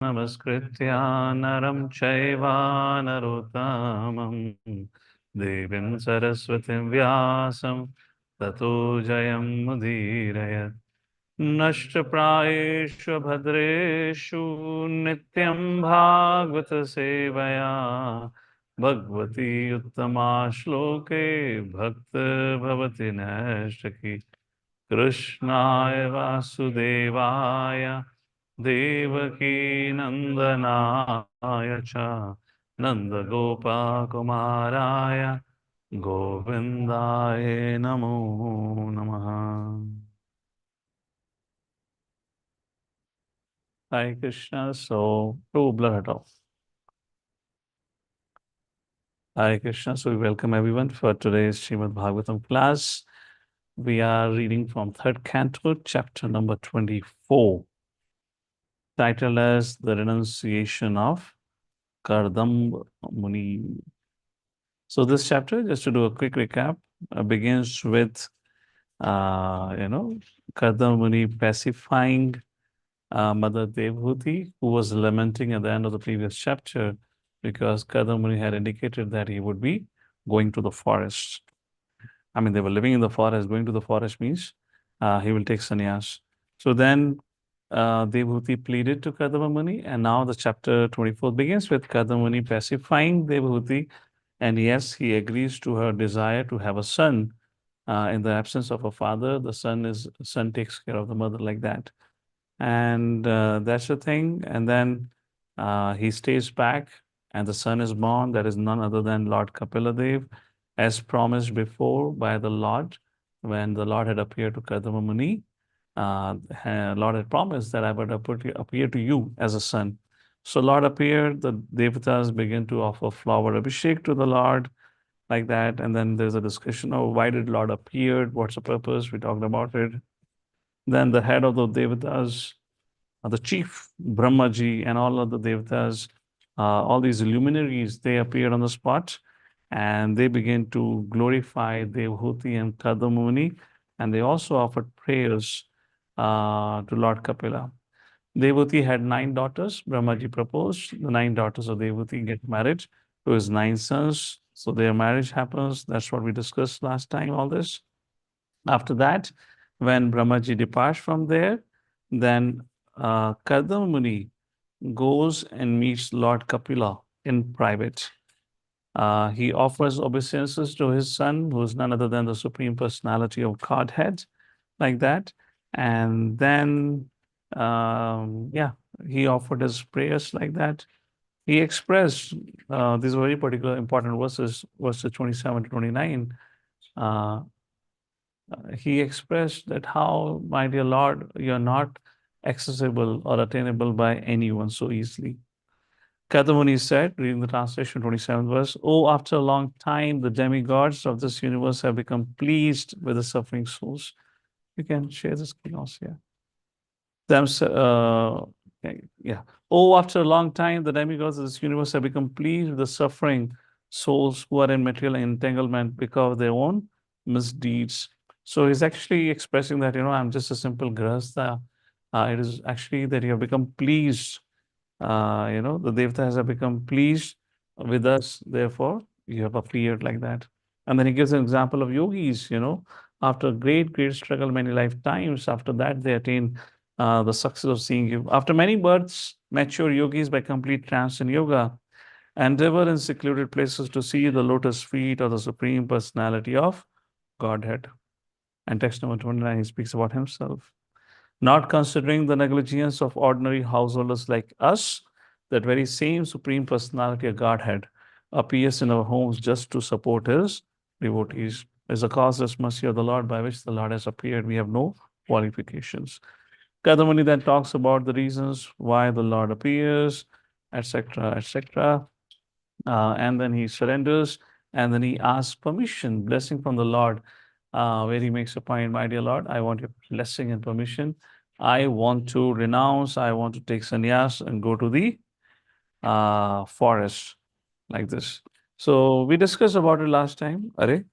नमस्कृत्य नरं चैव नरोत्तमं देवीं सरस्वतीं व्यासं ततो जयमुदीरयत् नष्टप्रायेषु भद्रेषु नित्यं भागवत सेवया भगवती उत्तमा श्लोके भक्तभवति नैष्टकी कृष्णाय वासुदेवाय देवकी नंदनाय च नंदगोपकुमाराय गोविंदाय नमो नमः। Hare Krishna. So, to blur it off. Hare Krishna. So, we welcome everyone for today's Srimad Bhagavatam class. We are reading from third canto, chapter number 24, titled as The Renunciation of Kardam Muni. So, this chapter, just to do a quick recap, begins with, Kardam Muni pacifying Mother Devhuti, who was lamenting at the end of the previous chapter because Kadamuni had indicated that he would be going to the forest. I mean, they were living in the forest. Going to the forest means he will take sannyas. So then Devhuti pleaded to Kadamuni, and now the chapter 24 begins with Kadamuni pacifying Devhuti. And yes, he agrees to her desire to have a son. In the absence of a father, the son takes care of the mother like that. And that's the thing. And then he stays back, and the son is born. That is none other than Lord Kapiladev, as promised before by the Lord. When the Lord had appeared to Kadama Muni, Lord had promised that I would appear to you as a son. So Lord appeared, the Devatas begin to offer flower abhishek to the Lord, like that. And then there's a discussion of why did Lord appear? What's the purpose? We talked about it. Then the head of the Devatas, the chief Brahmaji, and all of the Devatas, all these luminaries, they appeared on the spot and they began to glorify Devhuti and Kadamuni, and they also offered prayers to Lord Kapila. Devhuti had 9 daughters. Brahmaji proposed the 9 daughters of Devhuti get married to his 9 sons. So their marriage happens. That's what we discussed last time, all this. After that, when Brahmaji departs from there, then Kadam Muni goes and meets Lord Kapila in private. He offers obeisances to his son, who is none other than the Supreme Personality of Godhead, like that. And then, yeah, he offered his prayers like that. He expressed these very particular important verses 27 to 29. Uh, he expressed that how, my dear Lord, you're not accessible or attainable by anyone so easily. Kadamuni said, reading the translation, 27th verse, Oh, after a long time, the demigods of this universe have become pleased with the suffering souls. You can share the screen also, yeah. Yeah. Oh, after a long time, the demigods of this universe have become pleased with the suffering souls who are in material entanglement because of their own misdeeds. So he's actually expressing that, I'm just a simple grahastha. It is actually that you have become pleased. The devatas have become pleased with us. Therefore, you have appeared like that. And then he gives an example of yogis, after great, great struggle, many lifetimes, after that, they attain the success of seeing you. After many births, mature yogis by complete trance in yoga endeavor in secluded places to see the lotus feet of the Supreme Personality of Godhead. And text number 29, he speaks about himself. Not considering the negligence of ordinary householders like us, that very same Supreme Personality of Godhead appears in our homes just to support his devotees. Is the causeless mercy of the Lord by which the Lord has appeared. We have no qualifications. Kadamani then talks about the reasons why the Lord appears, etc., etc. And then he surrenders, and then he asks permission, blessing from the Lord, where he makes a point, my dear Lord, I want your blessing and permission. I want to renounce, I want to take sannyas and go to the forest, like this. So we discussed about it last time. Are,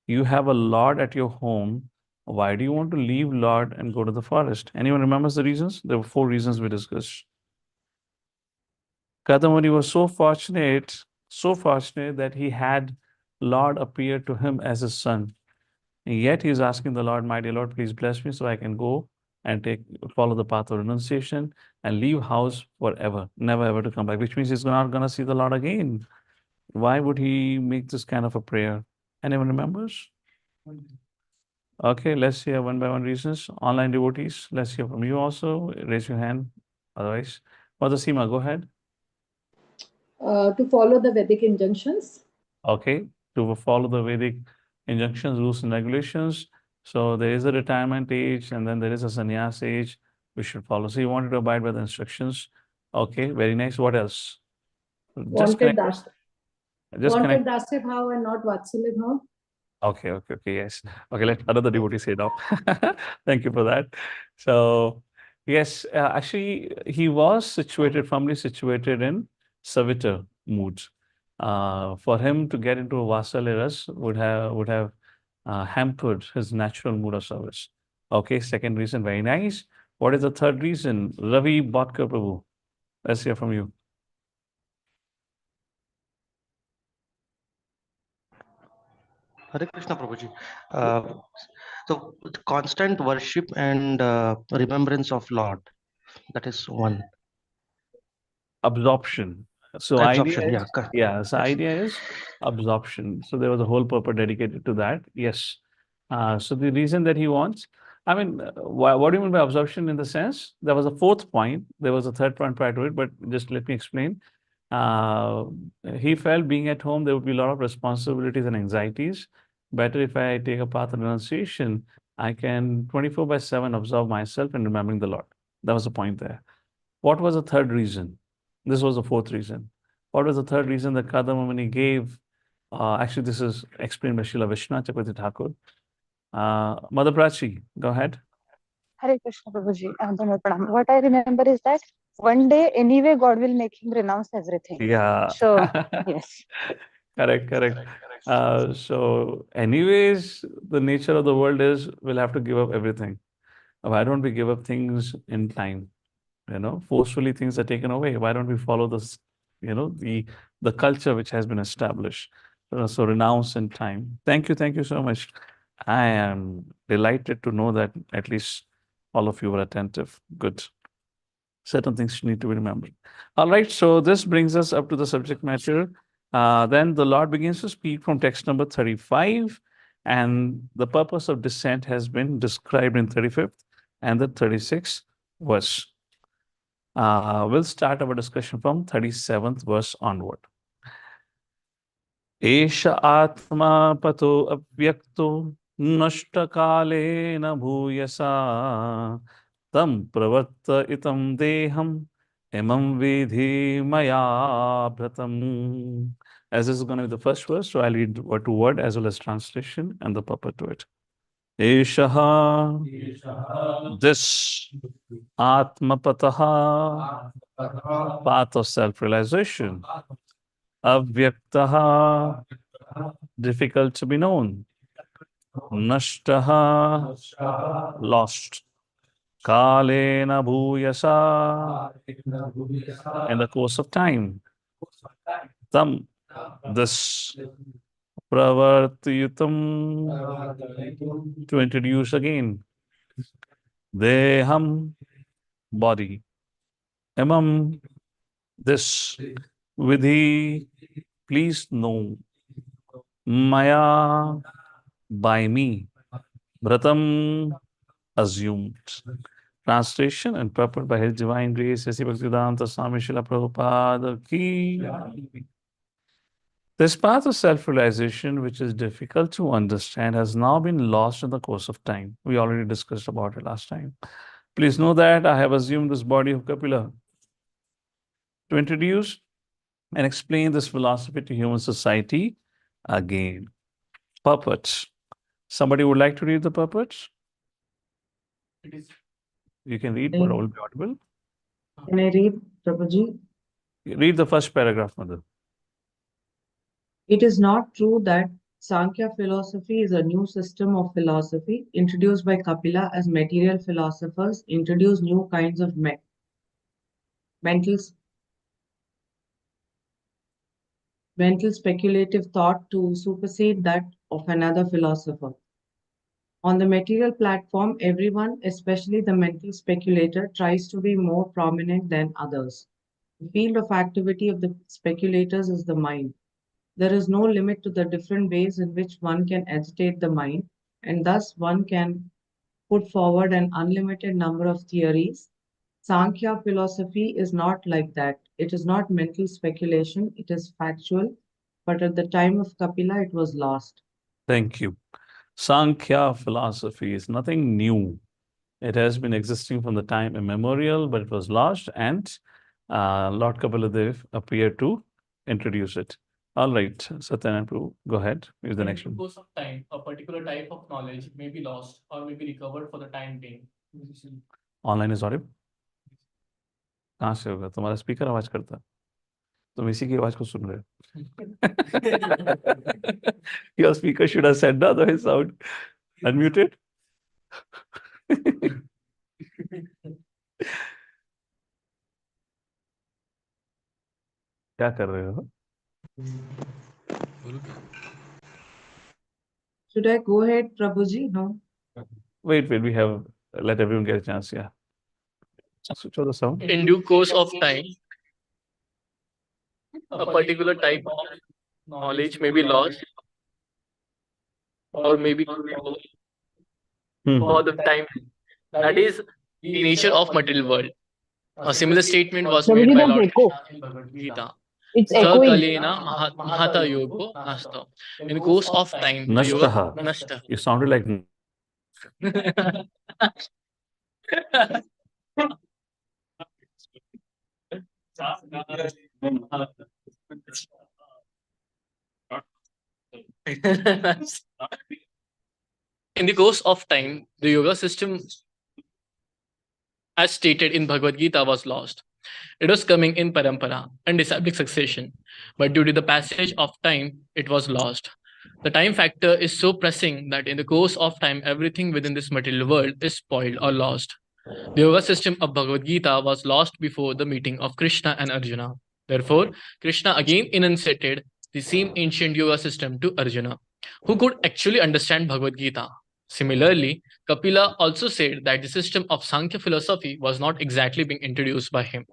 you have a Lord at your home. Why do you want to leave Lord and go to the forest? Anyone remembers the reasons? There were 4 reasons we discussed. Kadamuni was so fortunate that he had Lord appear to him as his son. And yet he is asking the Lord, my dear Lord, please bless me so I can go and follow the path of renunciation and leave house forever, never ever to come back, which means he's not gonna see the Lord again. Why would he make this kind of a prayer? Anyone remembers? Okay, let's hear one by one reasons. Online devotees, let's hear from you also. Raise your hand. Otherwise, Mother Seema, go ahead. To follow the Vedic injunctions. Okay, to follow the Vedic injunctions, rules, and regulations. So there is a retirement age and then there is a sannyas age we should follow. So you wanted to abide by the instructions. Okay, very nice. What else? Just Wanted connect. das Just connect. wanted dasya bhav and not vatsalya bhav. Okay, yes. Okay, let another devotee say now. Thank you for that. So, yes, actually, he was firmly situated in Savita mood. For him to get into a Vasaliras would have hampered his natural mood of service. Okay, second reason, very nice. What is the third reason? Ravi Bhatkar Prabhu. Let's hear from you. Hare Krishna Prabhuji. So constant worship and remembrance of Lord. That is one. Absorption. So Absorption. idea Yeah. is, yeah, so Yes. idea is absorption. So there was a whole purpose dedicated to that. Yes. So the reason that he wants, I mean, what do you mean by absorption in the sense? There was a fourth point. There was a third point prior to it, but just let me explain. Uh, he felt being at home, there would be a lot of responsibilities and anxieties. Better if I take a path of renunciation, I can 24 by 7 absorb myself and remembering the Lord. That was the point there. What was the third reason? This was the fourth reason. What was the third reason that Kadamamani gave? Actually, this is explained by Srila Vishnu Chakravarti Thakur. Mother Prachi, go ahead. Hare Krishna Prabhuji, Dhanwad Pranam. What I remember is that one day, anyway, God will make him renounce everything. Yeah. So, yes. Correct. So, anyways, the nature of the world is we'll have to give up everything. Why don't we give up things in time? Forcefully things are taken away. Why don't we follow this, the culture which has been established? So renounce in time. Thank you so much. I am delighted to know that at least all of you were attentive. Good. Certain things need to be remembered. All right, so this brings us up to the subject matter. Then the Lord begins to speak from text number 35, and the purpose of descent has been described in 35th and the 36th verse. We'll start our discussion from 37th verse onward. Esha atma pato avyakto nashtakale na bhuyasa tam pravatta itam deham imam vidhi maya pratam. As this is going to be the first verse, so I'll read word to word as well as translation and the purport to it. Eshaha, this Atmapataha, path of self-realization. Avyaktaha, difficult to be known. Nashtaha, lost. Kalena bhuyasa, in the course of time. Tam, this pravartayutam, to introduce again. Deham, body. Imam, this. Vidhi, please know. Maya, by me. Vratam, assumed. Translation and purport by His Divine Grace, S.C. Bhaktivedanta Swami Srila Prabhupada ki. This path of self-realization, which is difficult to understand, has now been lost in the course of time. We already discussed about it last time. Please know that I have assumed this body of Kapila to introduce and explain this philosophy to human society again. Purport. Somebody would like to read the purport? You can read, but I will be audible. Can I read, Prabhuji? Read the first paragraph, Mother. It is not true that Sankhya philosophy is a new system of philosophy introduced by Kapila as material philosophers introduce new kinds of mental mental speculative thought to supersede that of another philosopher. On the material platform, everyone, especially the mental speculator, tries to be more prominent than others. The field of activity of the speculators is the mind. There is no limit to the different ways in which one can agitate the mind, and thus one can put forward an unlimited number of theories. Sankhya philosophy is not like that. It is not mental speculation, it is factual, but at the time of Kapila, it was lost. Thank you. Sankhya philosophy is nothing new. It has been existing from the time immemorial, but it was lost, and Lord Kapaladev appeared to introduce it. All right, Satyanarayana Prabhu, go ahead. Here's the next In one. the course of time, a particular type of knowledge may be lost or may be recovered for the time being. Online is Audible कहाँ से होगा? तुम्हारा speaker आवाज करता है, तुम इसी की आवाज को सुन रहे हो. Your speaker should have said the other sound unmuted. क्या कर रहे हो? Should I go ahead, Prabhuji? No. Wait, we have let everyone get a chance. Yeah. Switch off the sound. In due course of time, a particular type of knowledge may be lost or may be recovered for the time. That is the nature of material world. A similar statement was made by Lord Krishna in Bhagavad Gita. It's Sa echoing. kalena mahata yogo nasta. In the course of time, the yoga Nashtaha. nasta. You sounded like In the course of time, the yoga system, as stated in Bhagavad Gita, was lost. It was coming in parampara and disciplic succession, but due to the passage of time, it was lost. The time factor is so pressing that in the course of time, everything within this material world is spoiled or lost. The yoga system of Bhagavad Gita was lost before the meeting of Krishna and Arjuna. Therefore, Krishna again enunciated the same ancient yoga system to Arjuna, who could actually understand Bhagavad Gita. Similarly, Kapila also said that the system of Sankhya philosophy was not exactly being introduced by him.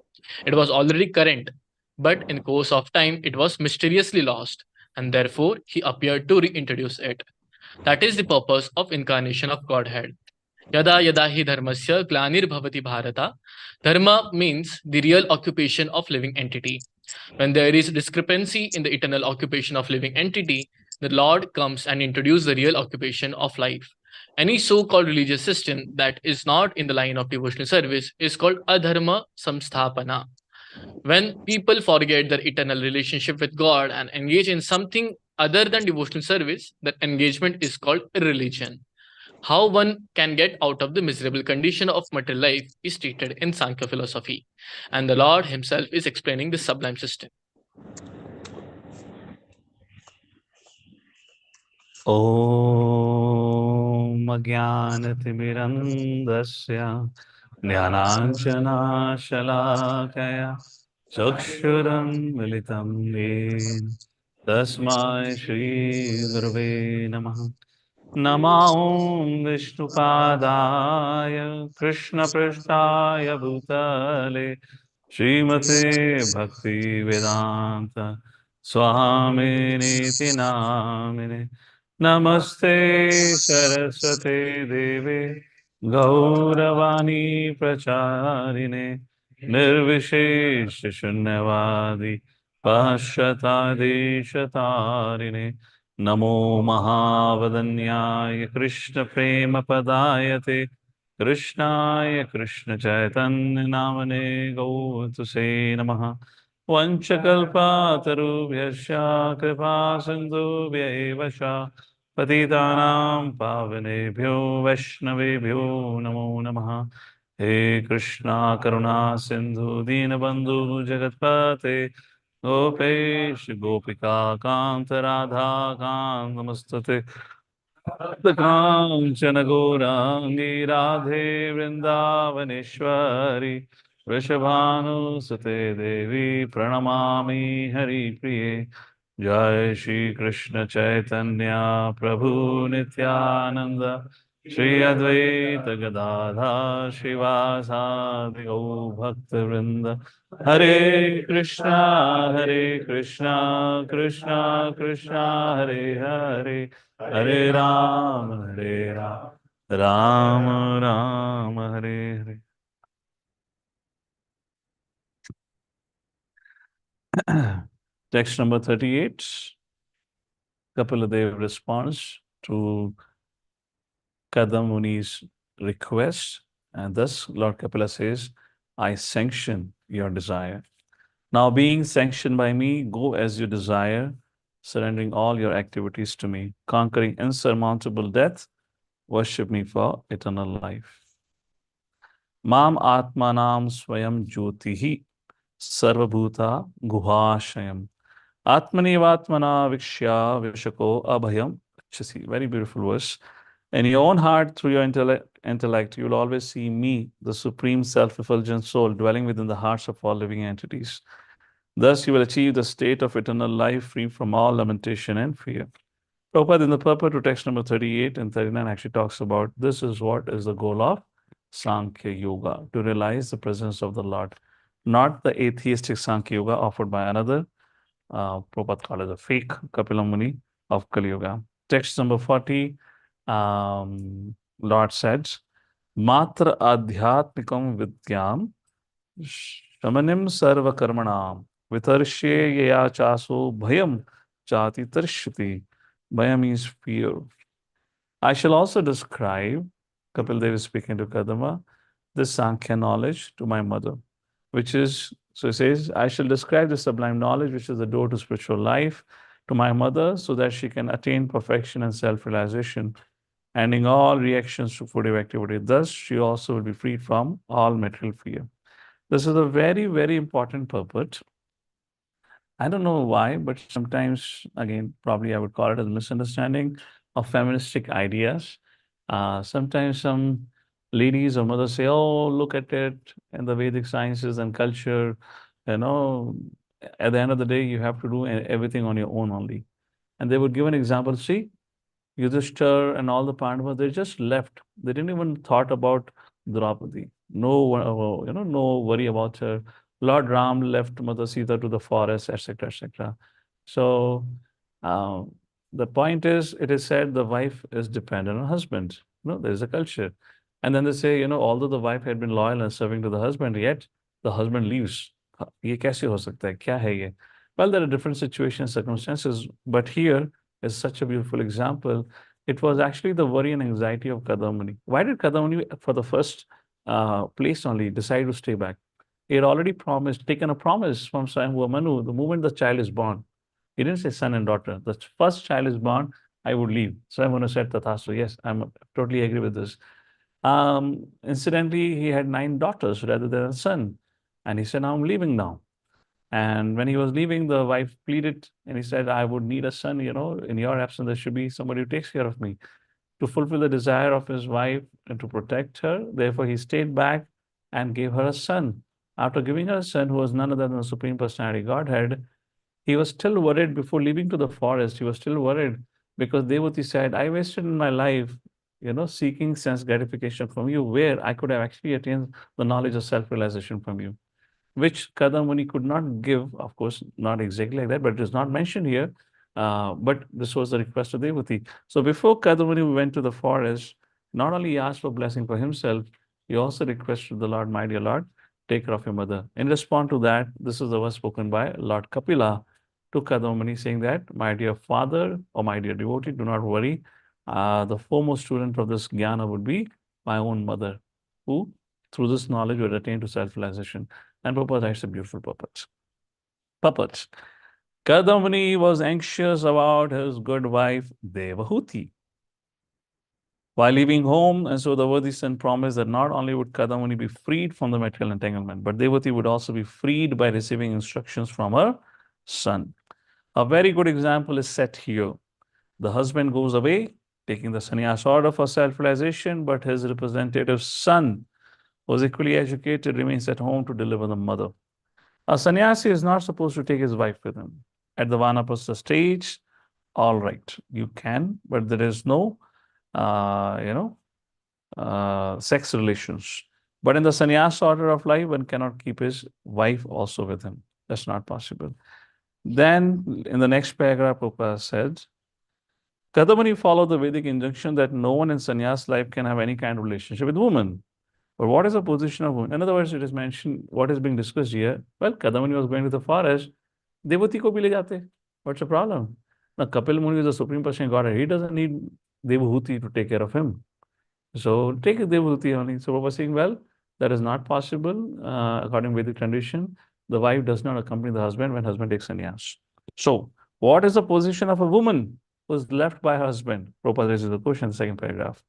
It was already current, but in course of time, it was mysteriously lost, and therefore he appeared to reintroduce it. That is the purpose of incarnation of Godhead. Yada yada hi dharmasya glanir-bhavati bharata. Dharma means the real occupation of living entity. When there is discrepancy in the eternal occupation of living entity, the Lord comes and introduces the real occupation of life. Any so-called religious system that is not in the line of devotional service is called adharma samsthapana. When people forget their eternal relationship with God and engage in something other than devotional service, that engagement is called irreligion. How one can get out of the miserable condition of material life is stated in Sankhya philosophy, and the Lord himself is explaining this sublime system. Om Ajnanatimirandasya Jnananjana Shalakaya Chakshuram Militam Yen Tasmai Shri Gurave Namaha Namo Vishnupadaya Krishna Prishtaya Bhutale Srimate Bhakti Vedanta Swamini Namine Namaste Saraswate Deve Gauravani Pracharine Nirvishesh Shunyavadi Pashatadi Shatarine Namo Mahavadanyaya Krishna Prema Padayate Krishnaya Krishna Chaitanya Namane Gautase Namaha Vanchakalpatarubhyasya Kripa Sindhubhya eva cha Patitanam Pavanebhyo Vaishnavebhyo Namo Namaha He Krishna Karuna Sindhu Dinabandhu Jagatpate Gopesh Gopika Kanta Radha Kanta Namastate Kanchana Gaurangi Radhe Vrindavaneshwari Vrishabhanu Sute Devi Pranamami Hari Priye Jai Shri Krishna Chaitanya Prabhu Nityananda Shri Advaita Gadadha Shivasadi Gaur Bhakta Vrinda Hare Krishna Krishna Krishna Hare Hare Hare Ram Ram Ram Hare Hare. Text number 38. Kapila responds to Kadam Muni's request, and thus Lord Kapila says, I sanction your desire. Now, being sanctioned by me, go as you desire, surrendering all your activities to me, conquering insurmountable death, worship me for eternal life. Mam Atmanam Swayam Jyotihi Sarvabhuta Guhashayam. Atmanivatmana Vikshya Vishako Abhayam. Very beautiful verse. In your own heart, through your intellect, you will always see me, the supreme self-effulgent soul, dwelling within the hearts of all living entities. Thus, you will achieve the state of eternal life, free from all lamentation and fear. Prabhupada, in the purport to text number 38 and 39, actually talks about this is what is the goal of Sankhya Yoga, to realize the presence of the Lord, not the atheistic Sankhya Yoga offered by another. Prabhupada called as a fake Kapila Muni of Kali Yuga. Text number 40, Lord said, Matra Adhyatmikam Vidyam Shamanim Sarva Karmanam Vitarshe Yaya Chaso Bhayam Chati Tarshati. Bhayam means fear. I shall also describe, Kapil Dev is speaking to Kadama, this Sankhya knowledge to my mother, which is, so he says, I shall describe the sublime knowledge, which is the door to spiritual life, to my mother, so that she can attain perfection and self-realization, ending all reactions to fruitive activity. Thus, she also will be freed from all material fear. This is a very, very important purport. I don't know why, but sometimes, again, probably I would call it as misunderstanding of feministic ideas. Sometimes some ladies or mothers say, oh, look at it in the Vedic sciences and culture. You know, at the end of the day, you have to do everything on your own only. And they would give an example. See, Yudhishthir and all the Pandavas, they just left. They didn't even thought about Draupadi. No, no worry about her. Lord Ram left Mother Sita to the forest, etc., etc. So uh, the point is, it is said the wife is dependent on husband. There is a culture. And then they say, although the wife had been loyal and serving to the husband, yet the husband leaves. ये कैसे हो सकता है? क्या है ये? Well, there are different situations, circumstances, but here is such a beautiful example. It was actually the worry and anxiety of Kadamuni. Why did Kadamuni, for the first place only, decide to stay back? He had already taken a promise from Swayambhuva Manu the moment the child is born. He didn't say son and daughter. The first child is born, I would leave. Swayambhuva Manu said, Tathastu. Yes, I'm totally agree with this. Incidentally, he had 9 daughters rather than a son. And he said, I'm leaving now. And when he was leaving, the wife pleaded and he said, I would need a son, in your absence, there should be somebody who takes care of me. To fulfill the desire of his wife and to protect her, therefore he stayed back and gave her a son. After giving her a son, who was none other than the Supreme Personality Godhead, he was still worried before leaving to the forest. He was still worried because Devati said, I wasted in my life, seeking sense gratification from you, where I could have actually attained the knowledge of self-realization from you, which Kadamuni could not give, of course, not exactly like that, but it is not mentioned here. But this was the request of Devati. So before Kadamuni went to the forest, not only he asked for blessing for himself, he also requested the Lord, my dear Lord, take care of your mother. In response to that, this is the verse spoken by Lord Kapila to Kadamuni, saying that, my dear father or my dear devotee, do not worry. The foremost student of this jnana would be my own mother, who through this knowledge would attain to self-realization. And Prabhupada writes a beautiful puppet. Kadamuni was anxious about his good wife, Devahuti. While leaving home, and so the worthy son promised that not only would Kadamuni be freed from the material entanglement, but Devati would also be freed by receiving instructions from her son. A very good example is set here. The husband goes away, taking the sannyas order for self-realization, but his representative son, who was equally educated, remains at home to deliver the mother. A sannyasi is not supposed to take his wife with him. at the Vanaprastha stage, all right, you can, but there is no, sex relations. But in the sannyas order of life, one cannot keep his wife also with him. That's not possible. Then in the next paragraph, Prabhupada said, Kadamani followed the Vedic injunction that no one in sannyas life can have any kind of relationship with woman. But what is the position of women? In other words, it is mentioned, what is being discussed here? Well, Kadamani was going to the forest. Devati ko bhi le jate. What's the problem? Now, Kapil Muni is the supreme person God. He doesn't need Devahuti to take care of him. So take Devahuti only. So Prabhupada was saying, well, that is not possible according to Vedic tradition. The wife does not accompany the husband when husband takes sannyas. So, what is the position of a woman who is left by her husband? Prabhupada raises the question in the second paragraph.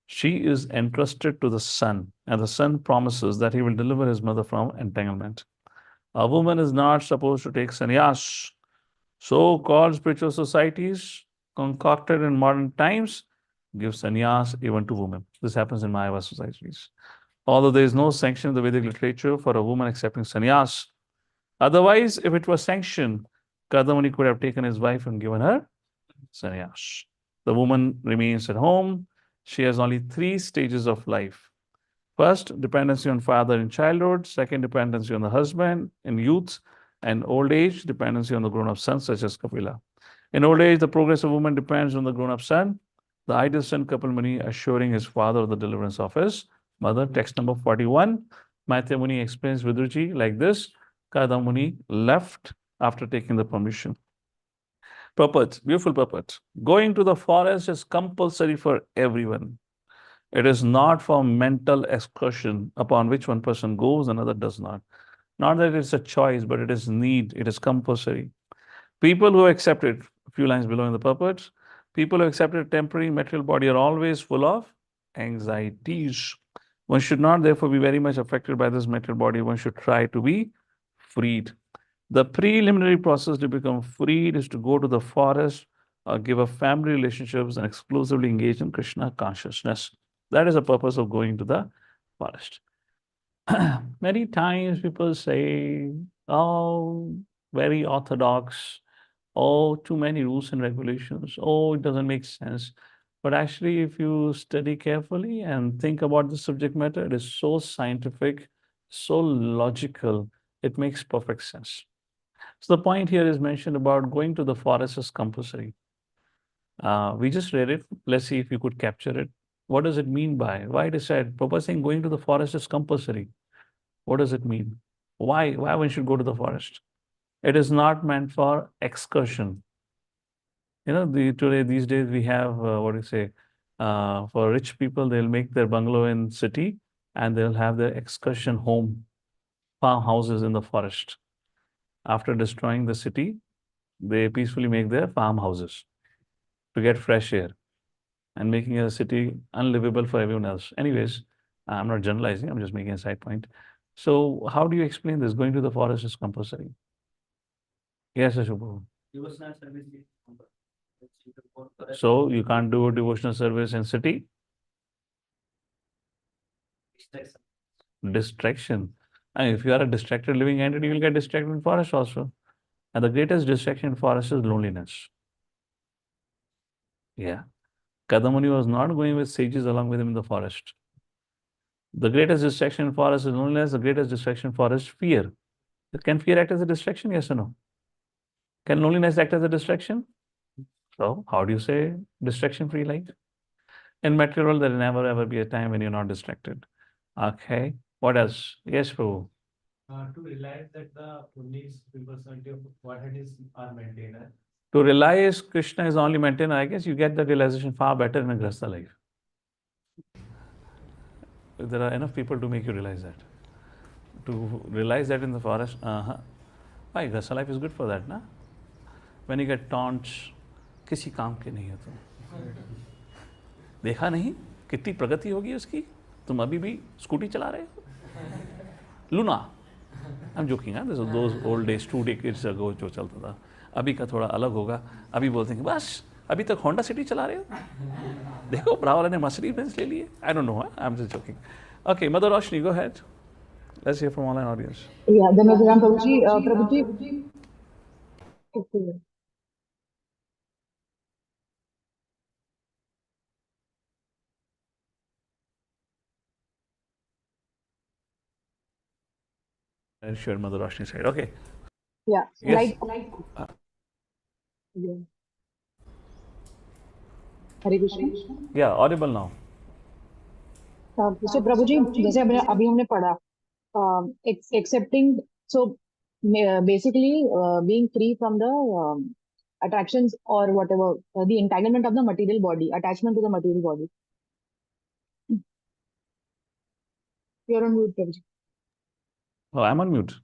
She is entrusted to the son, and the son promises that he will deliver his mother from entanglement. A woman is not supposed to take sannyas. So-called spiritual societies concocted in modern times give sannyas even to women. This happens in Mayava societies. Although there is no sanction in the Vedic literature for a woman accepting sannyas. Otherwise, if it was sanctioned, Kadamani could have taken his wife and given her sannyas. The woman remains at home. She has only 3 stages of life. First, dependency on father in childhood. Second, dependency on the husband in youth. And old age, dependency on the grown-up son, such as Kapila. In old age, the progress of woman depends on the grown-up son. The ideal son, Kapil Muni, assuring his father of the deliverance of his mother. Text number 41. Maitreya Muni explains Vidurji like this. Kadam Muni left after taking the permission. Purport, beautiful purport. Going to the forest is compulsory for everyone. It is not for mental excursion upon which one person goes, another does not. Not that it's a choice, but it is need, it is compulsory. People who accept it, a few lines below in the purport, people who accept a temporary material body are always full of anxieties. One should not therefore be very much affected by this material body. One should try to be freed. The preliminary process to become freed is to go to the forest or give up family relationships and exclusively engage in Krishna consciousness. That is the purpose of going to the forest. Many times people say, oh, very orthodox, oh, too many rules and regulations, oh, it doesn't make sense. But actually, if you study carefully and think about the subject matter, it is so scientific, so logical, it makes perfect sense. So the point here is mentioned about going to the forest is compulsory. We just read it. Let's see if you could capture it. What does it mean by? Why it is said? Prabhupada saying going to the forest is compulsory. What does it mean? Why one should go to the forest? It is not meant for excursion. You know, these days we have for rich people, they'll make their bungalow in city and they'll have their excursion home, farmhouses in the forest. After destroying the city, they peacefully make their farmhouses to get fresh air and making a city unlivable for everyone else. Anyways, I'm not generalizing, I'm just making a side point. So how do you explain this? Going to the forest is compulsory. Yes, Ashubhu. So you can't do a devotional service in city? Distraction. And if you are a distracted living entity, you will get distracted in forest also. And the greatest distraction in forest is loneliness. Yeah. Kadamuni was not going with sages along with him in the forest. The greatest distraction in forest is loneliness. The greatest distraction in forest is fear. Can fear act as a distraction? Yes or no? Can loneliness act as a distraction? So how do you say distraction-free life? In material world, there will never ever be a time when you're not distracted. Okay. What else? Yes, Prabhu. To realize that the only personality of Godhead are maintainer. To realize Krishna is only maintainer, I guess you get the realization far better in a Grihastha life. There are enough people to make you realize that. To realize that in the forest, why? Grihastha life is good for that, na? When you get taunts, किसी काम के नहीं हो तुम. देखा नहीं कितनी प्रगति होगी उसकी? तुम अभी भी स्कूटी चला रहे हो? Luna. I'm joking, huh? Those old days, 2 decades ago जो चलता था. अभी का थोड़ा अलग होगा. अभी बोलते हैं बस अभी तक होंडा सिटी चला रहे हो? देखो ब्रावल ने मर्सिडीज बेंज ले लिए. I don't know, huh? I'm just joking. Okay, Mother Roshni, go ahead. Let's hear from online audience. Yeah, Dhanavagram Prabhuji. Okay. Sure, Mother Roshni said. Okay. Yeah. Yes. Yeah. Hare Krishna. Yeah, audible now. So प्रभु जी जैसे अभी हमने पढ़ा accepting, so basically being free from the attractions or whatever, the entanglement of the material body, attachment to the material body. You're on mute, Prabhuji. Oh, I'm on mute.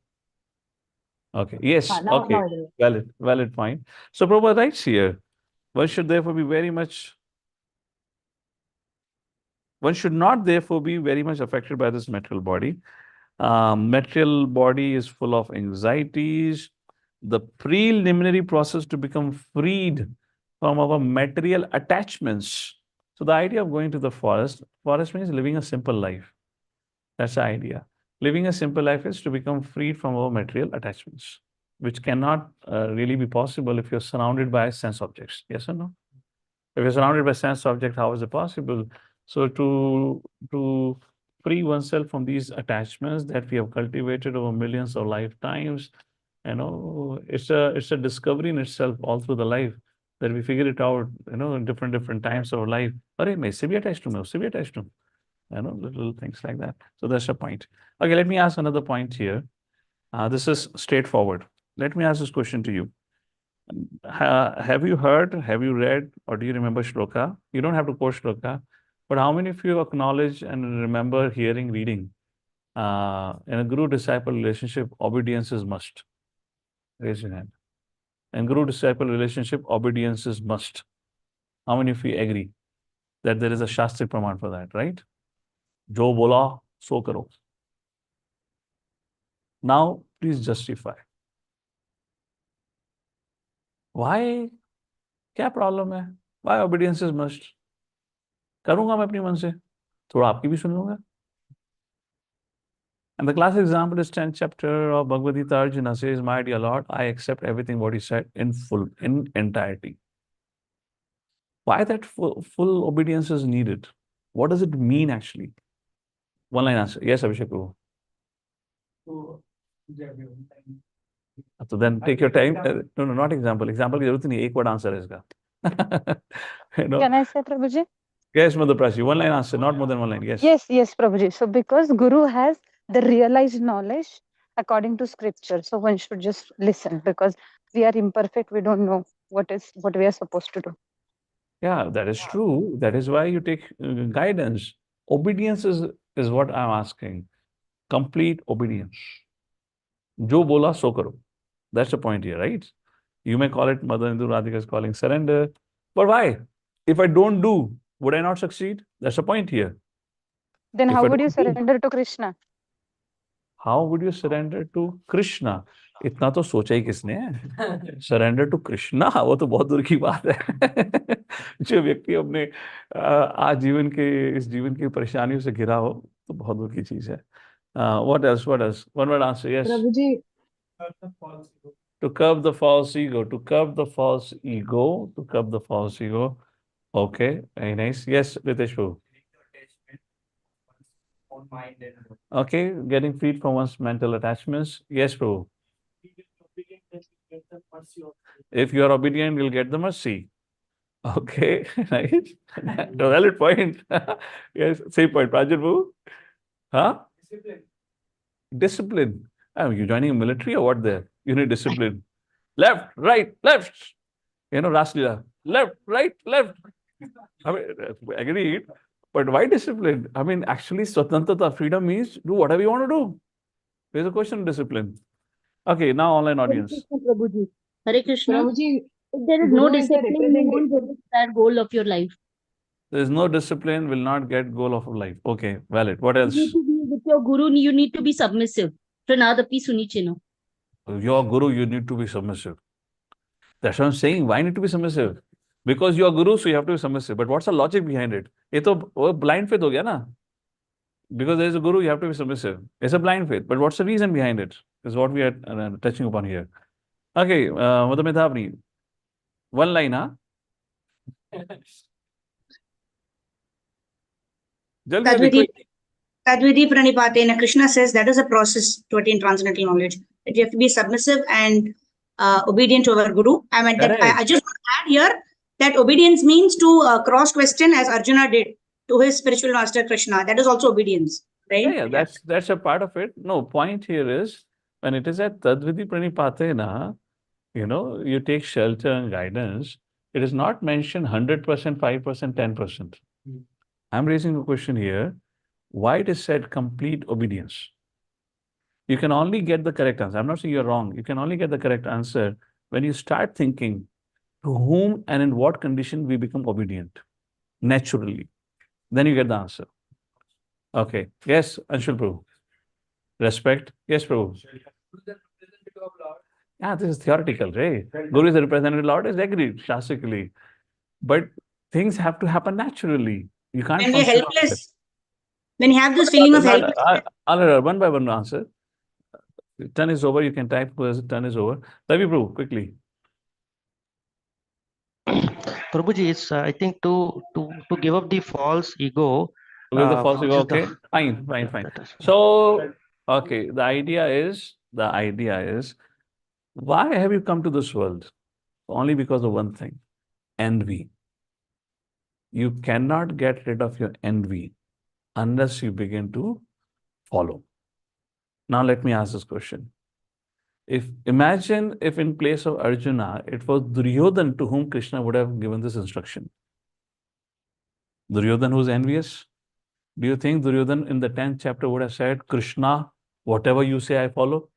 Okay. Yes. Now Okay. it is. Valid point. So Prabhupada writes here, one should not therefore be very much affected by this material body. Material body is full of anxieties. The preliminary process to become freed from our material attachments. So the idea of going to the forest means living a simple life. That's the idea. Living a simple life is to become freed from our material attachments, which cannot really be possible if you're surrounded by sense objects. Yes or no? If you're surrounded by sense objects, how is it possible? So to free oneself from these attachments that we have cultivated over millions of lifetimes, it's a discovery in itself all through the life that we figure it out, in different times of our life. Arey, मैं इससे भी attached हूँ, मैं उससे भी attached हूँ. Little things like that. So that's a point. Okay, let me ask another point here. This is straightforward. Let me ask this question to you. Have you heard, have you read, or do you remember shloka? You don't have to quote shloka, but how many of you acknowledge and remember hearing, reading? In a guru-disciple relationship, obedience is must. Raise your hand. In guru-disciple relationship, obedience is must. How many of you agree that there is a shastric praman for that, right? Jo bola, so karo. Now, please justify. Why? क्या problem है? Why obedience is must? करूंगा मैं अपनी मन से, थोड़ा आपकी भी सुन लूंगा. And the classic example is 10th chapter of Bhagavad Gita. Arjuna says, "My dear Lord, I accept everything what he said in full, in entirety." Why that full obedience is needed? What does it mean actually? One line answer. Yes, Abhishek. So then take your time. No, not example. Example की जरूरत नहीं, एक word answer है इसका. Can I say, Prabhuji? Yes, Mother Prashi. One line answer, not more than one line. Yes. Yes, Prabhuji. So because Guru has the realized knowledge according to scripture, so one should just listen because we are imperfect. We don't know what we are supposed to do. Yeah, that is true. That is why you take guidance. Obedience is what I'm asking. Complete obedience. Jo bola so karo. That's the point here, right? You may call it, Mother Hindu Radhika is calling surrender. But why? If I don't do, would I not succeed? That's the point here. Then If how I would you don't do, surrender to Krishna? how would you surrender to Krishna? इतना तो सोचा ही किसने है? Surrender to Krishna, वो तो बहुत दूर की बात है. जो व्यक्ति अपने आज इस जीवन की परेशानियों से घिरा हो, तो बहुत दूर की चीज है. What else? One word answer. Yes. Prabhuji, To curb the false ego. To curb the false ego. To curb the false ego. Okay, very nice. Yes, Riteshwu. Okay, getting freed from one's mental attachments. Yes, Prabhu. If you are obedient, you'll get the mercy. Okay, nice. No, valid point. Yes, same point. Prajan Prabhu. Huh? Discipline. Oh, you joining a military or what there? You need discipline. Left, right, left. Raslila. Left, right, left. I mean, agreed. But why discipline? I mean, actually, Swatantrata, freedom means do whatever you want to do. There's a question of discipline. Okay, now online audience. Prabhuji. Hare Krishna. Prabhuji, If there is no discipline, you won't get that goal of your life. There is no discipline, will not get goal of life. Okay, valid. What else? You need to be with your guru, you need to be submissive. Pranadapi sunichino. Your guru, you need to be submissive. That's what I'm saying. Why need to be submissive? Because you are guru, so you have to be submissive. But what's the logic behind it? ये तो blind faith हो गया ना? Because there is a guru, you have to be submissive. It's a blind faith. But what's the reason behind it? Is what we are touching upon here. Okay, Madhamithavni, one line, huh? Jaldi, jaldi, Tadvidi, quick. Tadvidi Pranipatena, Krishna says that is a process to attain transcendental knowledge. That you have to be submissive and obedient to our Guru. I mean, that I Correct. just want to add here that obedience means to cross question as Arjuna did to his spiritual master Krishna. That is also obedience, right? Yeah, that's a part of it. No, point here is when it is at Tadvidi Pranipatena, you take shelter and guidance. It is not mentioned 100%, 5%, 10%. I'm raising a question here. Why it is said complete obedience? You can only get the correct answer. I'm not saying you're wrong. You can only get the correct answer when you start thinking to whom and in what condition we become obedient naturally. Then you get the answer. Okay. Yes, Anshul Prabhu. Respect. Yes, Prabhu. Yeah, this is theoretical, right? Guru is the representative Lord, is agreed shastrically. But things have to happen naturally. You can't When we are function on it. helpless, when you have this feeling of helplessness. I'll one by one answer. Turn is over. You can type turn is over. Ravi Prabhu, quickly. Prabhuji, it's I think to give up the false ego. To give the false which ego, is the- okay. Fine. that is- So, okay, the idea is, why have you come to this world? Only because of one thing, envy. You cannot get rid of your envy unless you begin to follow. Now, let me ask this question. Imagine if in place of Arjuna, it was Duryodhan to whom Krishna would have given this instruction. Duryodhan who's envious. Do you think Duryodhan in the 10th chapter would have said, Krishna, whatever you say, I follow?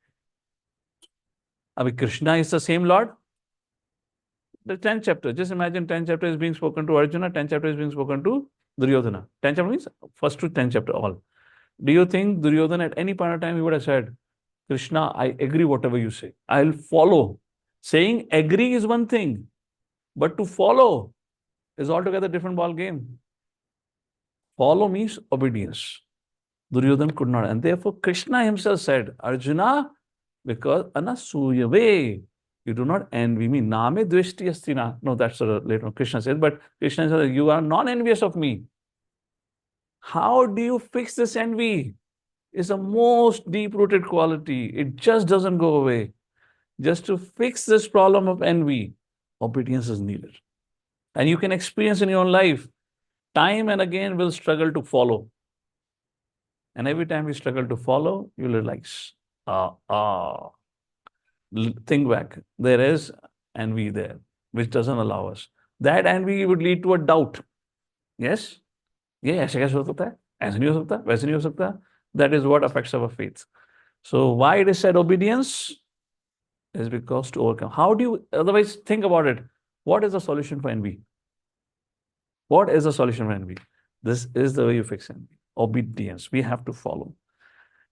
I mean, Krishna is the same Lord. The 10th chapter, just imagine 10th chapter is being spoken to Arjuna, 10th chapter is being spoken to Duryodhana. 10th chapter means first to 10th chapter, all. Do you think Duryodhana at any point of time he would have said, Krishna, I agree whatever you say. I'll follow. Saying agree is one thing, but to follow is altogether different ball game. Follow means obedience. Duryodhana could not. And therefore, Krishna himself said, Arjuna, because anasuyave, you do not envy me. Name dveshti astina. No, that's later on Krishna says, but Krishna says, you are non-envious of me. How do you fix this envy? It's the most deep-rooted quality. It just doesn't go away. Just to fix this problem of envy, obedience is needed. And you can experience in your own life, time and again will struggle to follow. And every time we struggle to follow, you realize, think back. There is envy there, which doesn't allow us. That envy would lead to a doubt. Yes? Yeah, ऐसे कैसे हो सकता है? ऐसे नहीं हो सकता, वैसे नहीं हो सकता. That is what affects our faith. So why it is said obedience is because to overcome. How do you otherwise think about it? What is the solution for envy? What is the solution for envy? This is the way you fix envy. Obedience. We have to follow.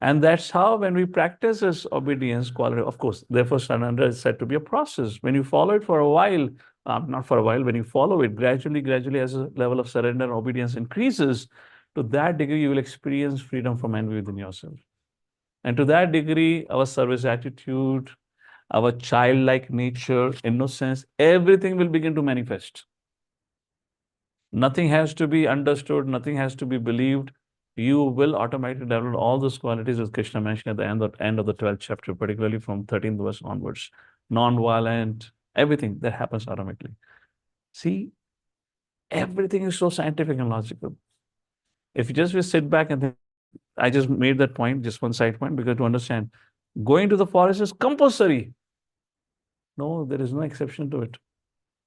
And that's how when we practice this obedience quality, of course, therefore surrender is said to be a process. When you follow it for a while, not for a while, when you follow it gradually as a level of surrender and obedience increases, to that degree you will experience freedom from envy within yourself. And to that degree, our service attitude, our childlike nature, innocence, everything will begin to manifest. Nothing has to be understood, nothing has to be believed. You will automatically develop all those qualities as Krishna mentioned at the end of the 12th chapter, particularly from 13th verse onwards. Non-violent, everything that happens automatically. See, everything is so scientific and logical. If you just will sit back and think, I just made that point, just one side point, because to understand, going to the forest is compulsory. No, there is no exception to it.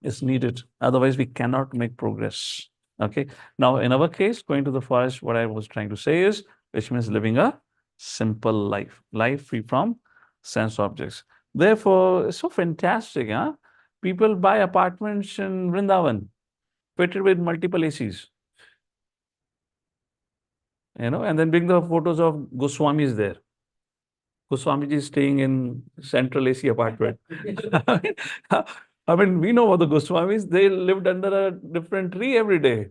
It's needed. Otherwise, we cannot make progress. Okay. Now, in our case, going to the forest, what I was trying to say is, which means living a simple life free from sense objects. Therefore, it's so fantastic, huh? People buy apartments in Vrindavan, fitted with multiple ACs. And then bring the photos of Goswamis there. Goswamiji is staying in central AC apartment. I mean, we know what the Goswamis, they lived under a different tree every day,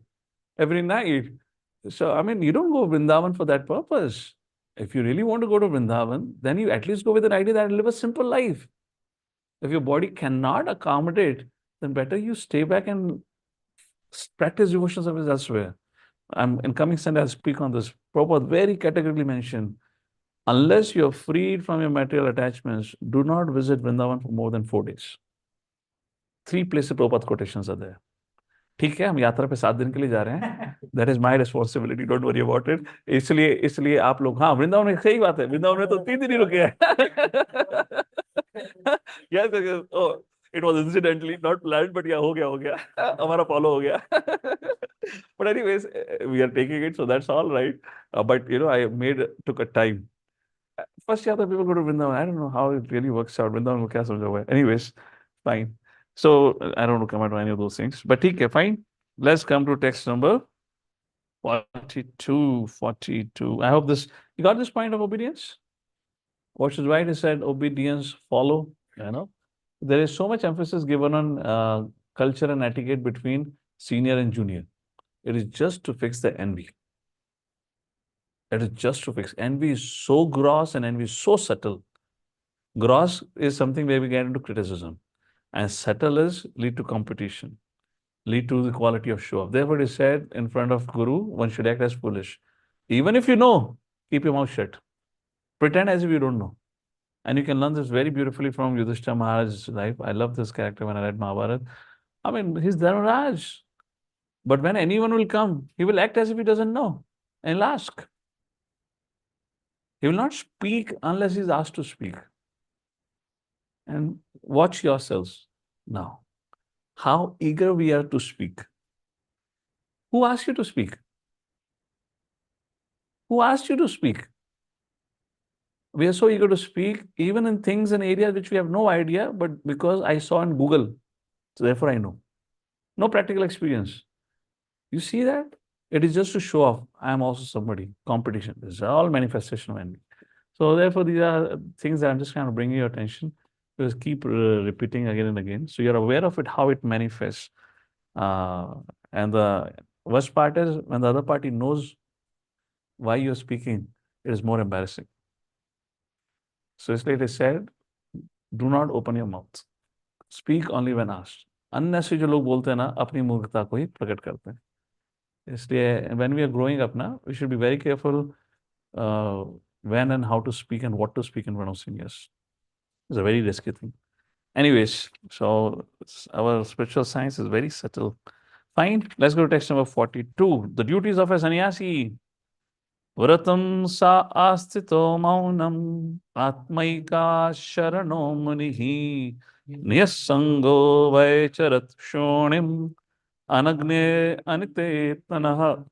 every night. So, I mean, you don't go Vrindavan for that purpose. If you really want to go to Vrindavan, then you at least go with an idea that I live a simple life. If your body cannot accommodate, then better you stay back and practice devotional service elsewhere. In coming Sunday, I'll speak on this. Prabhupada very categorically mentioned, unless you're freed from your material attachments, do not visit Vrindavan for more than 4 days. 3 places Prabhupada quotations are there. ठीक है, हम यात्रा पे 7 दिन के लिए जा रहे हैं. That is my responsibility. Don't worry about it. इसलिए आप लोग, हाँ, वृंदावन में सही बात है. वृंदावन में तो 3 दिन ही रुके हैं. Yes, yes. Oh, it was incidentally not planned, but yeah, हो गया. हमारा follow हो गया. But anyways, we are taking it, so that's all right. But I took a time. First yatra people go to Vrindavan. I don't know how it really works out. Vrindavan को क्या समझा हुआ है. Anyways, fine. So I don't want to comment on any of those things. But ठीक है, fine. Let's come to text number 42. I hope you got this point of obedience? What is right is said, obedience, follow, There is so much emphasis given on culture and etiquette between senior and junior. It is just to fix the envy. It is just to fix. Envy is so gross and envy is so subtle. Gross is something where we get into criticism. And subtle is lead to competition, lead to the quality of show off. Therefore, it is said in front of Guru, one should act as foolish. Even if you know, keep your mouth shut. Pretend as if you don't know. And you can learn this very beautifully from Yudhishthira Maharaj's life. I love this character when I read Mahabharata. I mean, he's Dharmaraj. But when anyone will come, he will act as if he doesn't know and he'll ask. He will not speak unless he's asked to speak. And watch yourselves now. How eager we are to speak. Who asked you to speak? Who asked you to speak? We are so eager to speak, even in things and areas which we have no idea, but because I saw on Google, so therefore I know. No practical experience. You see that? It is just to show off. I am also somebody. Competition. This is all manifestation of envy. So therefore, these are things that I'm just kind of bringing your attention. Just keep repeating again and again. So you're aware of it, how it manifests. And the worst part is when the other party knows why you're speaking, it is more embarrassing. So it is said, do not open your mouth. Speak only when asked. Unnecessary जो लोग बोलते हैं ना, अपनी मूर्खता को ही प्रकट करते हैं. इसलिए when we are growing up ना, we should be very careful when and how to speak and what to speak in front of seniors. It's a very risky thing. Anyways, so our spiritual science is very subtle. Fine, let's go to text number 42. The duties of a sannyasi. Vratam sa astito maunam atmaika sharano munihi niyasango vaicharat shonim anagne anite tanaha.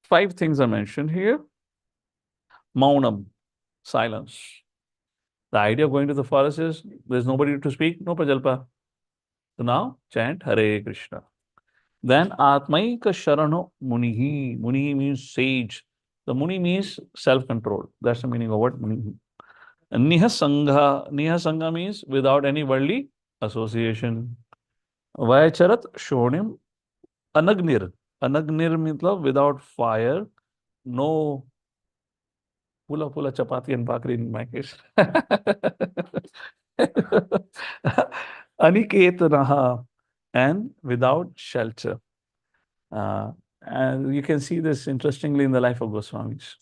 5 things are mentioned here. Maunam, silence. The idea of going to the forest is there's nobody to speak, no prajalpa. So now chant Hare Krishna. Then Atmaika Sharano Munihi. Munihi means sage. The Muni means self-control. That's the meaning of what Munihi. Nihasangha. Nihasangha means without any worldly association. Vayacharat Shonim. Anagnir. Anagnir means without fire. No pula chapati and bakri in my case. Aniketanaha, and without shelter. And you can see this interestingly in the life of Goswamis.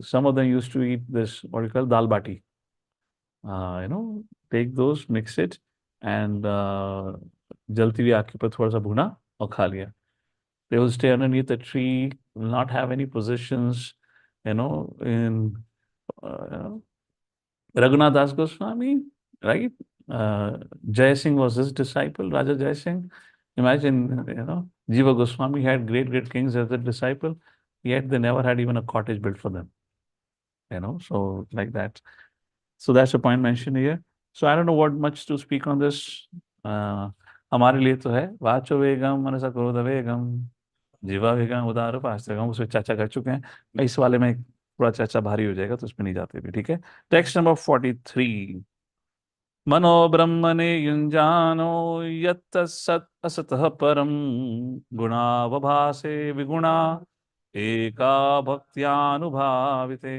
Some of them used to eat this, what you call dal bati. Take those, mix it, and jalti हुई आग के ऊपर थोड़ा सा भुना और खा लिया. They will stay underneath a tree, will not have any possessions, in Raghunath Das Goswami, right? Jai Singh was his disciple, Raja Jai Singh. Imagine, Jiva Goswami had great kings as a disciple, yet they never had even a cottage built for them. So like that. So that's the point mentioned here. So I don't know what much to speak on this. हमारे लिए तो है वाचो वेगम मनसा क्रोध वेगम जीवा वेगम उदार पास्त्रगम, उसमें चाचा कर चुके हैं. इस वाले में थोड़ा चाचा भारी हो जाएगा तो उसमें नहीं जाते भी. ठीक है. Text number 43. मनो ब्रह्मणे युञ्जानो यत् सत् असतः परम गुणावभासे विगुणा एका भक्त्यानुभाविते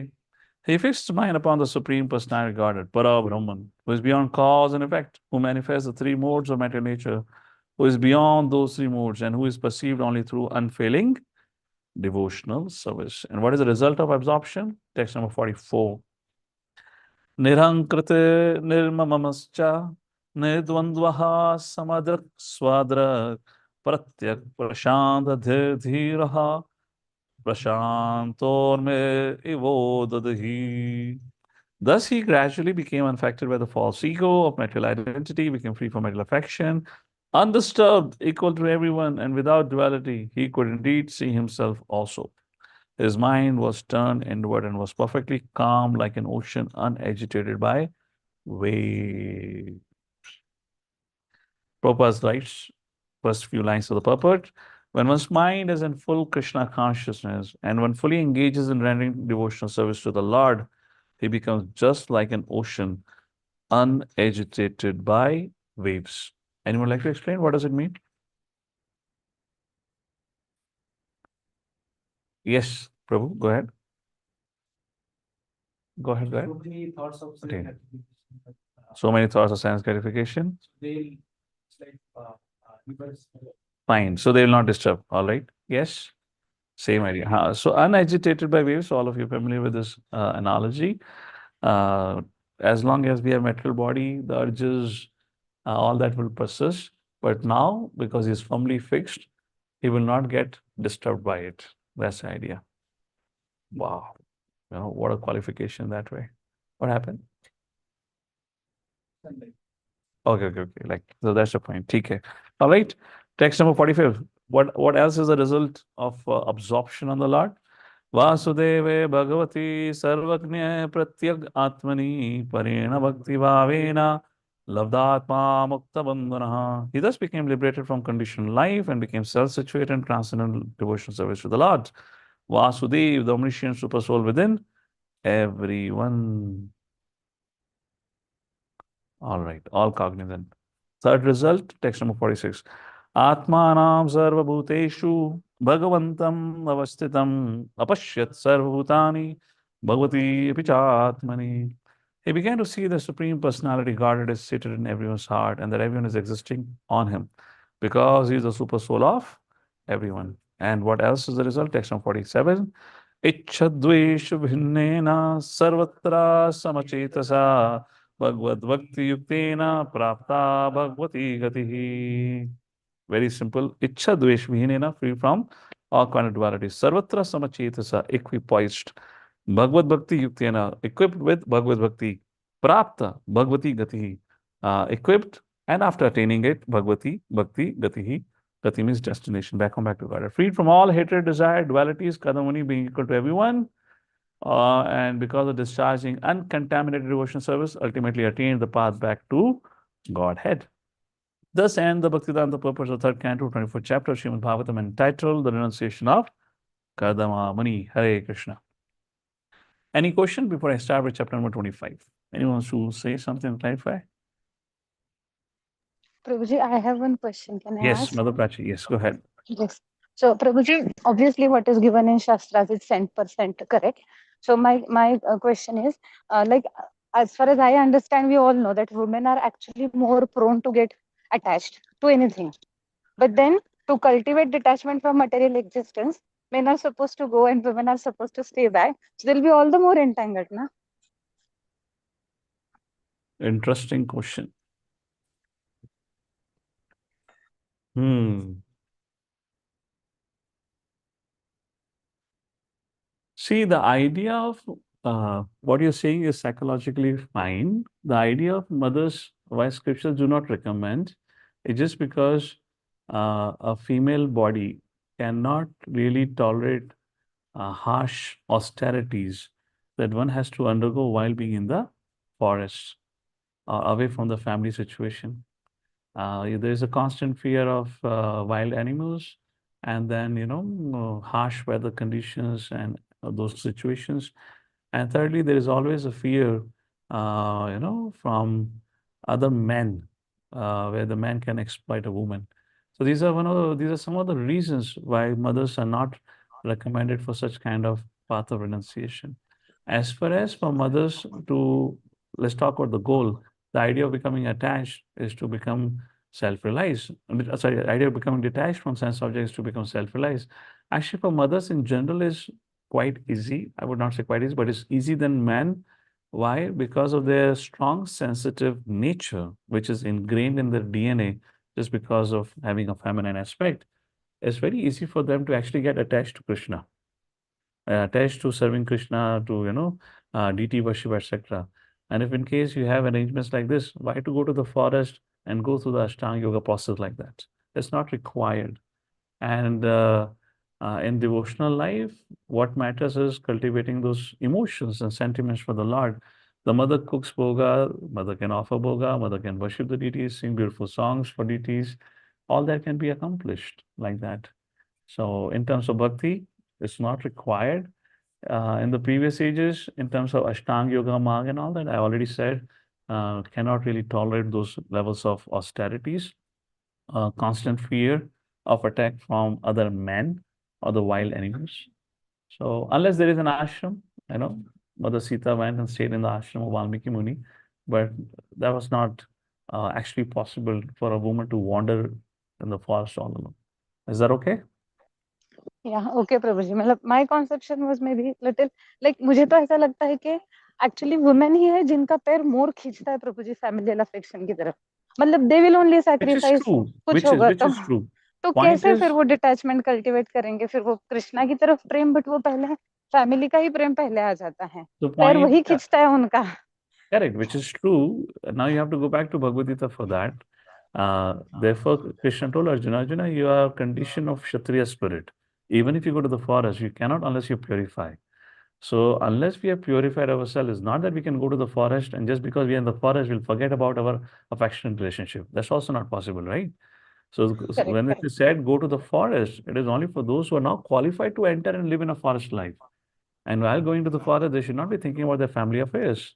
He fixed his mind upon the Supreme Personality Godhead, Para Brahman, who is beyond cause and effect, who manifests the three modes of material nature, who is beyond those three modes, and who is perceived only through unfailing devotional service. And what is the result of absorption? Text number 44. Nirankrit nirmamamascha nidvandvaha samadrak swadrak pratyak prashant dhiraha prashantorme ivodadahi. Thus, he gradually became unaffected by the false ego of material identity, became free from material affection, undisturbed, equal to everyone, and without duality. He could indeed see himself also. His mind was turned inward and was perfectly calm like an ocean, unagitated by waves. Prabhupada writes, first few lines of the purport. When one's mind is in full Krishna consciousness and one fully engages in rendering devotional service to the Lord, he becomes just like an ocean, unagitated by waves. Anyone like to explain? What does it mean? Yes, Prabhu, go ahead. Go ahead, go ahead. So many thoughts of Okay. gratification. So many thoughts of sense gratification. They'll it's like reverse. Fine. So they will not disturb. All right. Yes. Same idea. So unagitated by waves, all of you familiar with this analogy. As long as we have material body, the urges, all that will persist. But now, because he's firmly fixed, he will not get disturbed by it. That's the idea. Wow. You know, what a qualification that way. What happened? Okay. Like, so that's the point. TK. All right. Text number 45. What else is the result of absorption on the Lord? Vasudeve Bhagavati Sarvagnya Pratyag Atmani Parena Bhakti Bhavena Lavdatma Mukta Bandhanaha. He thus became liberated from conditioned life and became self-situated and transcendental devotional service to the Lord. Vasudev, the omniscient super soul within everyone. All right, all cognizant. Third result, text number 46. Atmanam sarvabhuteshu bhagavantam avasthitam apashyat sarvabhutani bhagavati apichatmani. He began to see the Supreme Personality Godhead is seated in everyone's heart and that everyone is existing on him because he is the super soul of everyone. And what else is the result? Text number 47. Ichchadvesh bhinnena sarvatra samachetasa Bhagavad Bhakti Yuktena Prapta Bhagavati Gatihi. Very simple. Ichcha Dvesh Vihinena, free from all kind of duality. Sarvatra Samachetasa, equipoised. Bhagavad Bhakti Yuktena, equipped with Bhagavad Bhakti. Prapta Bhagavati Gatihi, equipped and after attaining it, Bhagavati Bhakti Gatihi. Gati means destination, back to God. Freed from all hatred, desire, dualities, Kadamuni being equal to everyone. And because of discharging uncontaminated devotion service, ultimately attained the path back to Godhead. Thus end the Bhaktivedanta purpose of third canto, 24th chapter of Srimad Bhagavatam, entitled The Renunciation of Kadama Muni. Hare Krishna. Any question before I start with chapter number 25? Anyone wants to say something, clarify? Prabhuji, I have one question. Can I Yes, ask? Mother Prachi. Yes, go ahead. Yes. So, Prabhuji, obviously, what is given in Shastras is 100% correct. So, my question is, as far as I understand, we all know that women are actually more prone to get attached to anything. But then, to cultivate detachment from material existence, men are supposed to go and women are supposed to stay back. So, they'll be all the more entangled, na? Interesting question. See, the idea of what you're saying is psychologically fine. The idea of mothers, why scriptures do not recommend, is just because a female body cannot really tolerate harsh austerities that one has to undergo while being in the forest, away from the family situation. There is a constant fear of wild animals, and then harsh weather conditions and those situations. And thirdly, there is always a fear, from other men, where the man can exploit a woman. So these are some of the reasons why mothers are not recommended for such kind of path of renunciation. As far as for mothers to, let's talk about the goal. The idea of becoming attached is to become self-realized. Sorry, the idea of becoming detached from sense objects to become self-realized. Actually, for mothers in general is quite easy. I would not say quite easy, but it's easy than men. Why? Because of their strong sensitive nature, which is ingrained in their DNA, just because of having a feminine aspect. It's very easy for them to actually get attached to Krishna, attached to serving Krishna, to deity worship, etc. And if in case you have arrangements like this, why to go to the forest and go through the Ashtanga yoga process like that? It's not required. And in devotional life, what matters is cultivating those emotions and sentiments for the Lord. The mother cooks bhoga, mother can offer bhoga, mother can worship the deities, sing beautiful songs for deities. All that can be accomplished like that. So in terms of bhakti, it's not required. In the previous ages, in terms of Ashtanga Yoga Marg and all that, I already said, cannot really tolerate those levels of austerities, constant fear of attack from other men or the wild animals. So unless there is an ashram, Mother Sita went and stayed in the ashram of Valmiki Muni, but that was not actually possible for a woman to wander in the forest all alone. Is that okay? Yeah, okay, प्रभु जी. मतलब my conception was maybe little like मुझे तो ऐसा लगता है कि actually women ही है जिनका पैर मोर खींचता है प्रभु जी familial affection की तरफ. मतलब they will only sacrifice कुछ होगा which is true. तो Point कैसे is, फिर वो डिटैचमेंट कल्टीवेट करेंगे? फिर वो कृष्णा की तरफ प्रेम, बट वो पहले फैमिली का ही प्रेम पहले आ जाता है. the पैर point, वही खींचता है उनका. correct, which is true. Now you have to go back to Bhagavad Gita for that. Therefore, Krishna told Arjuna, Arjuna, you are condition of Kshatriya spirit. Even if you go to the forest, you cannot unless you purify. So unless we have purified ourselves, it's not that we can go to the forest and just because we are in the forest, we'll forget about our affectionate relationship. That's also not possible, right? So when it is said go to the forest, it is only for those who are now qualified to enter and live in a forest life. And while going to the forest, they should not be thinking about their family affairs.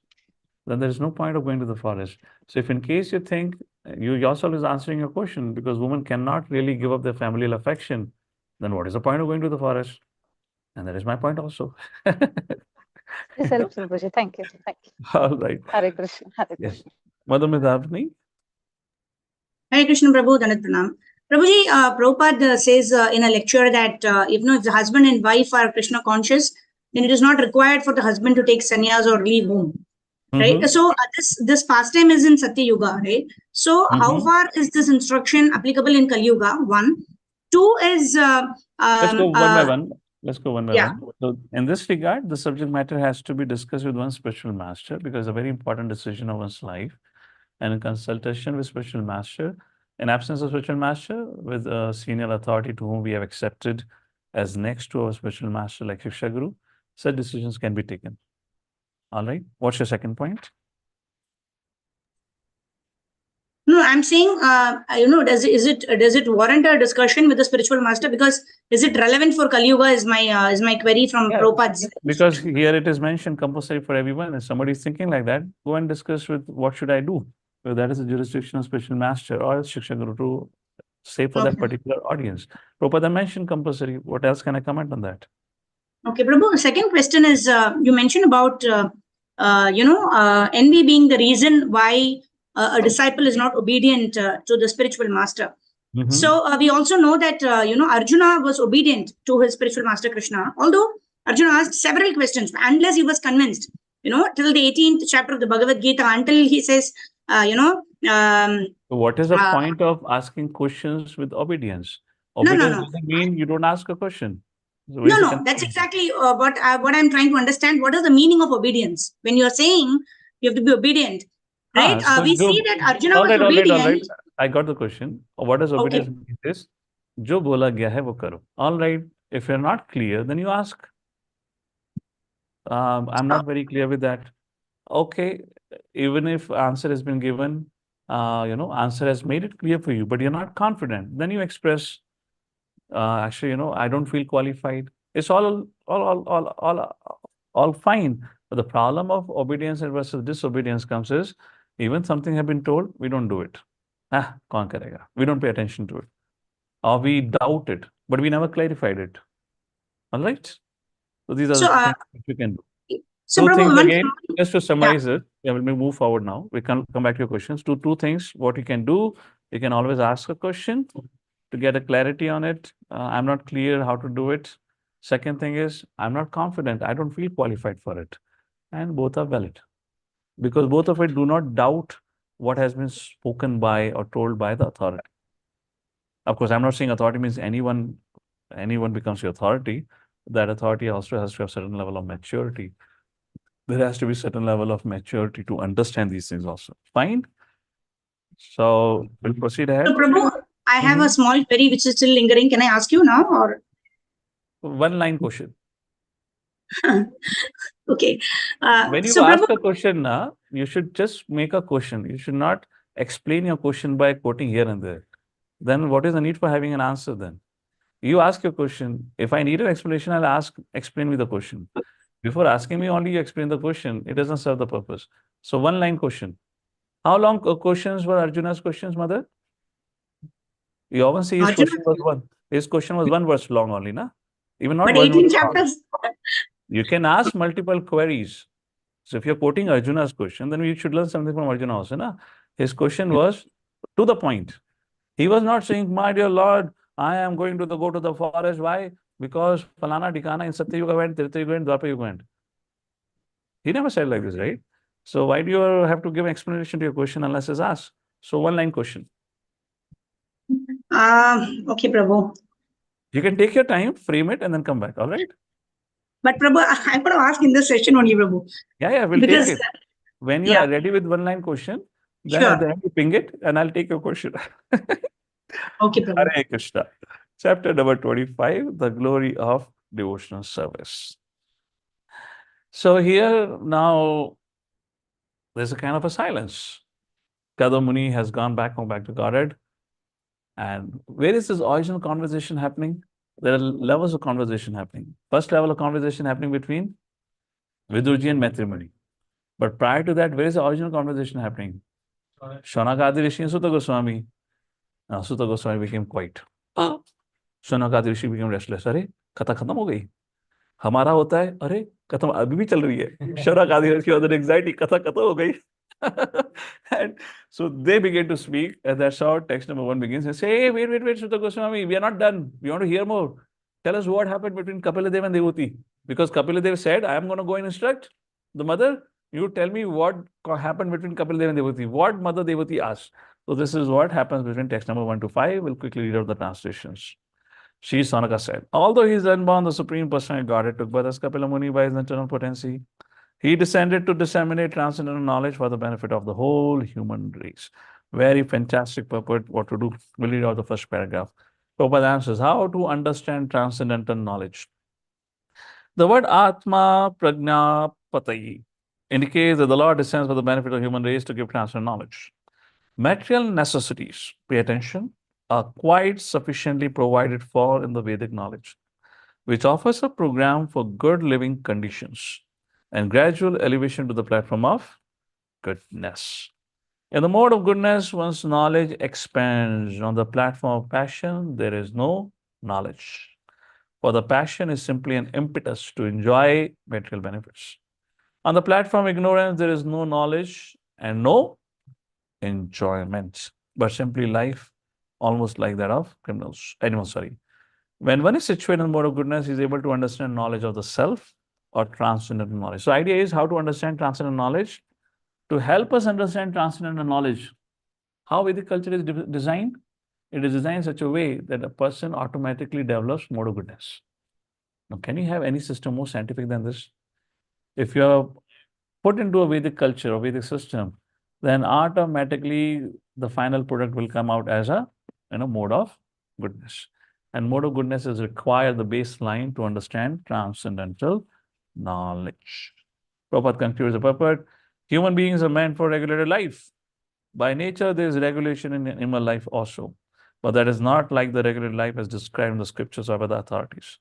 Then there is no point of going to the forest. So if in case you think you yourself is answering your question because women cannot really give up their familial affection, then what is the point of going to the forest? And that is my point also. This helps, Prabhuji. Thank you. Thank you. All right. Hare Krishna. Hare Yes. Krishna. Mother Medhavni? Hare Krishna Prabhu, Danat Pranam. Prabhuji, Prabhupada says in a lecture that if the husband and wife are Krishna conscious, then it is not required for the husband to take sannyas or leave home. Right. So this pastime is in Satya Yuga, right? So how far is this instruction applicable in Kali Yuga? One. Two is Let's go one by one. Let's go one by yeah. one. So in this regard, the subject matter has to be discussed with one's spiritual master because it's a very important decision of one's life. And in consultation with spiritual master, in absence of spiritual master, with a senior authority to whom we have accepted as next to our spiritual master like Shiksha Guru, such decisions can be taken. All right. What's your second point? No, I'm saying, does it warrant a discussion with the spiritual master? Because is it relevant for Kali Yuga? Is my query from Prabhupada's. Because here it is mentioned compulsory for everyone. If somebody is thinking like that, go and discuss with what should I do? Whether that is a jurisdiction of spiritual master or Shiksha Guru to say for that particular audience. Prabhupada mentioned compulsory. What else can I comment on that? Okay, Prabhu. The second question is you mentioned about envy being the reason why a disciple is not obedient to the spiritual master. So we also know that Arjuna was obedient to his spiritual master Krishna. Although Arjuna asked several questions, unless he was convinced. Till the 18th chapter of the Bhagavad Gita, until he says, so what is the point of asking questions with obedience? Obedience doesn't mean you don't ask a question. So no, that's exactly what I'm trying to understand. What is the meaning of obedience? When you're saying you have to be obedient, right? So we see that Arjuna was obedient. All right. I got the question. What does obedience mean is, jo bola gaya hai wo karo. All right. If you're not clear, then you ask. I'm not very clear with that. Okay. Even if answer has been given, answer has made it clear for you, but you're not confident, then you express, actually, I don't feel qualified. It's all fine. But the problem of obedience versus disobedience comes is, even something have been told, we don't do it. Kaun karega? We don't pay attention to it. Or we doubt it, but we never clarified it. All right? So these are the things that you can do. So, Two things Prabhu, again, just to summarize it, yeah, we'll move forward now. We can come back to your questions. Two things. What you can do, you can always ask a question to get a clarity on it. I'm not clear how to do it. Second thing is, I'm not confident. I don't feel qualified for it. And both are valid because both of it do not doubt what has been spoken by or told by the authority. Of course, I'm not saying authority means anyone becomes your authority. That authority also has to have certain level of maturity. There has to be certain level of maturity to understand these things also. Fine. So we'll proceed ahead. So, Prabhu, I have a small query which is still lingering. Can I ask you now or? One line question. Okay. When you So, ask Prabhu, a question, you should just make a question. You should not explain your question by quoting here and there. Then what is the need for having an answer then? You ask your question. If I need an explanation, I'll explain me the question. Before asking me only, you explain the question. It doesn't serve the purpose. So one line question. How long questions were Arjuna's questions, mother? You often see his question was one. His question was one verse long only, na? Even not but one 18 verse long. chapters. You can ask multiple queries. So if you're quoting Arjuna's question, then we should learn something from Arjuna also, na? His question was to the point. He was not saying, my dear Lord, I am going to go to the forest. Why? Because Falana Dikana in Satya Yuga went, Treta Yuga went, Dwapar Yuga went. He never said like this, right? So why do you have to give an explanation to your question unless it's asked? So one line question. Okay, Prabhu. You can take your time, frame it, and then come back. All right? But Prabhu, I'm going to ask in this session only, Prabhu. Yeah, we'll Because, take it. When you are ready with one line question, then at the end you ping it and I'll take your question. Okay, Prabhu. Hare Krishna. Chapter number 25, the glory of devotional service. So here now there's a kind of a silence. Kada Muni has gone back to Godhead. And where is this original conversation happening? There are levels of conversation happening. First level of conversation happening between Vidurji and Maitri Muni. But prior to that, where is the original conversation happening? Shonakadi Rishi and Sutta Goswami. Now Sutta Goswami became quiet. Shonakadi Rishi became restless. अरे कथा खत्म हो गई हमारा होता है अरे कथा अभी भी चल रही है शौनकादि Rishi was an anxiety कथा खत्म हो गई. And so they begin to speak, and that's how text number 1 begins. And say, hey, wait, Sutta Goswami, we are not done. We want to hear more. Tell us what happened between Kapiladev and Devati. Because Kapiladev said, I am going to go and instruct the mother. You tell me what happened between Kapiladev and Devati. What Mother Devati asked. So this is what happens between text number 1 to 5. We'll quickly read out the translations. Shri Sanaka said, although he is unborn, the Supreme Personality Godhead took birth as Kapila Muni by his internal potency. He descended to disseminate transcendental knowledge for the benefit of the whole human race. Very fantastic purport. What to do? We'll read out the first paragraph. Prabhupada answers, how to understand transcendental knowledge. The word Atma Prajna Patayi indicates that the Lord descends for the benefit of the human race to give transcendental knowledge. Material necessities, pay attention, are quite sufficiently provided for in the Vedic knowledge, which offers a program for good living conditions and gradual elevation to the platform of goodness. In the mode of goodness, one's knowledge expands. On the platform of passion, there is no knowledge. For the passion is simply an impetus to enjoy material benefits. On the platform of ignorance, there is no knowledge and no enjoyment, but simply life almost like that of animals. When one is situated in the mode of goodness, he is able to understand knowledge of the self or transcendental knowledge. So idea is how to understand transcendental knowledge. To help us understand transcendental knowledge, how Vedic culture is designed? It is designed in such a way that a person automatically develops mode of goodness. Now, can you have any system more scientific than this? If you are put into a Vedic culture or Vedic system, then automatically the final product will come out as a mode of goodness. And mode of goodness is required the baseline to understand transcendental knowledge. Prabhupada concludes the purport. Human beings are meant for regulated life. By nature, there is regulation in animal life also. But that is not like the regulated life as described in the scriptures or by the authorities.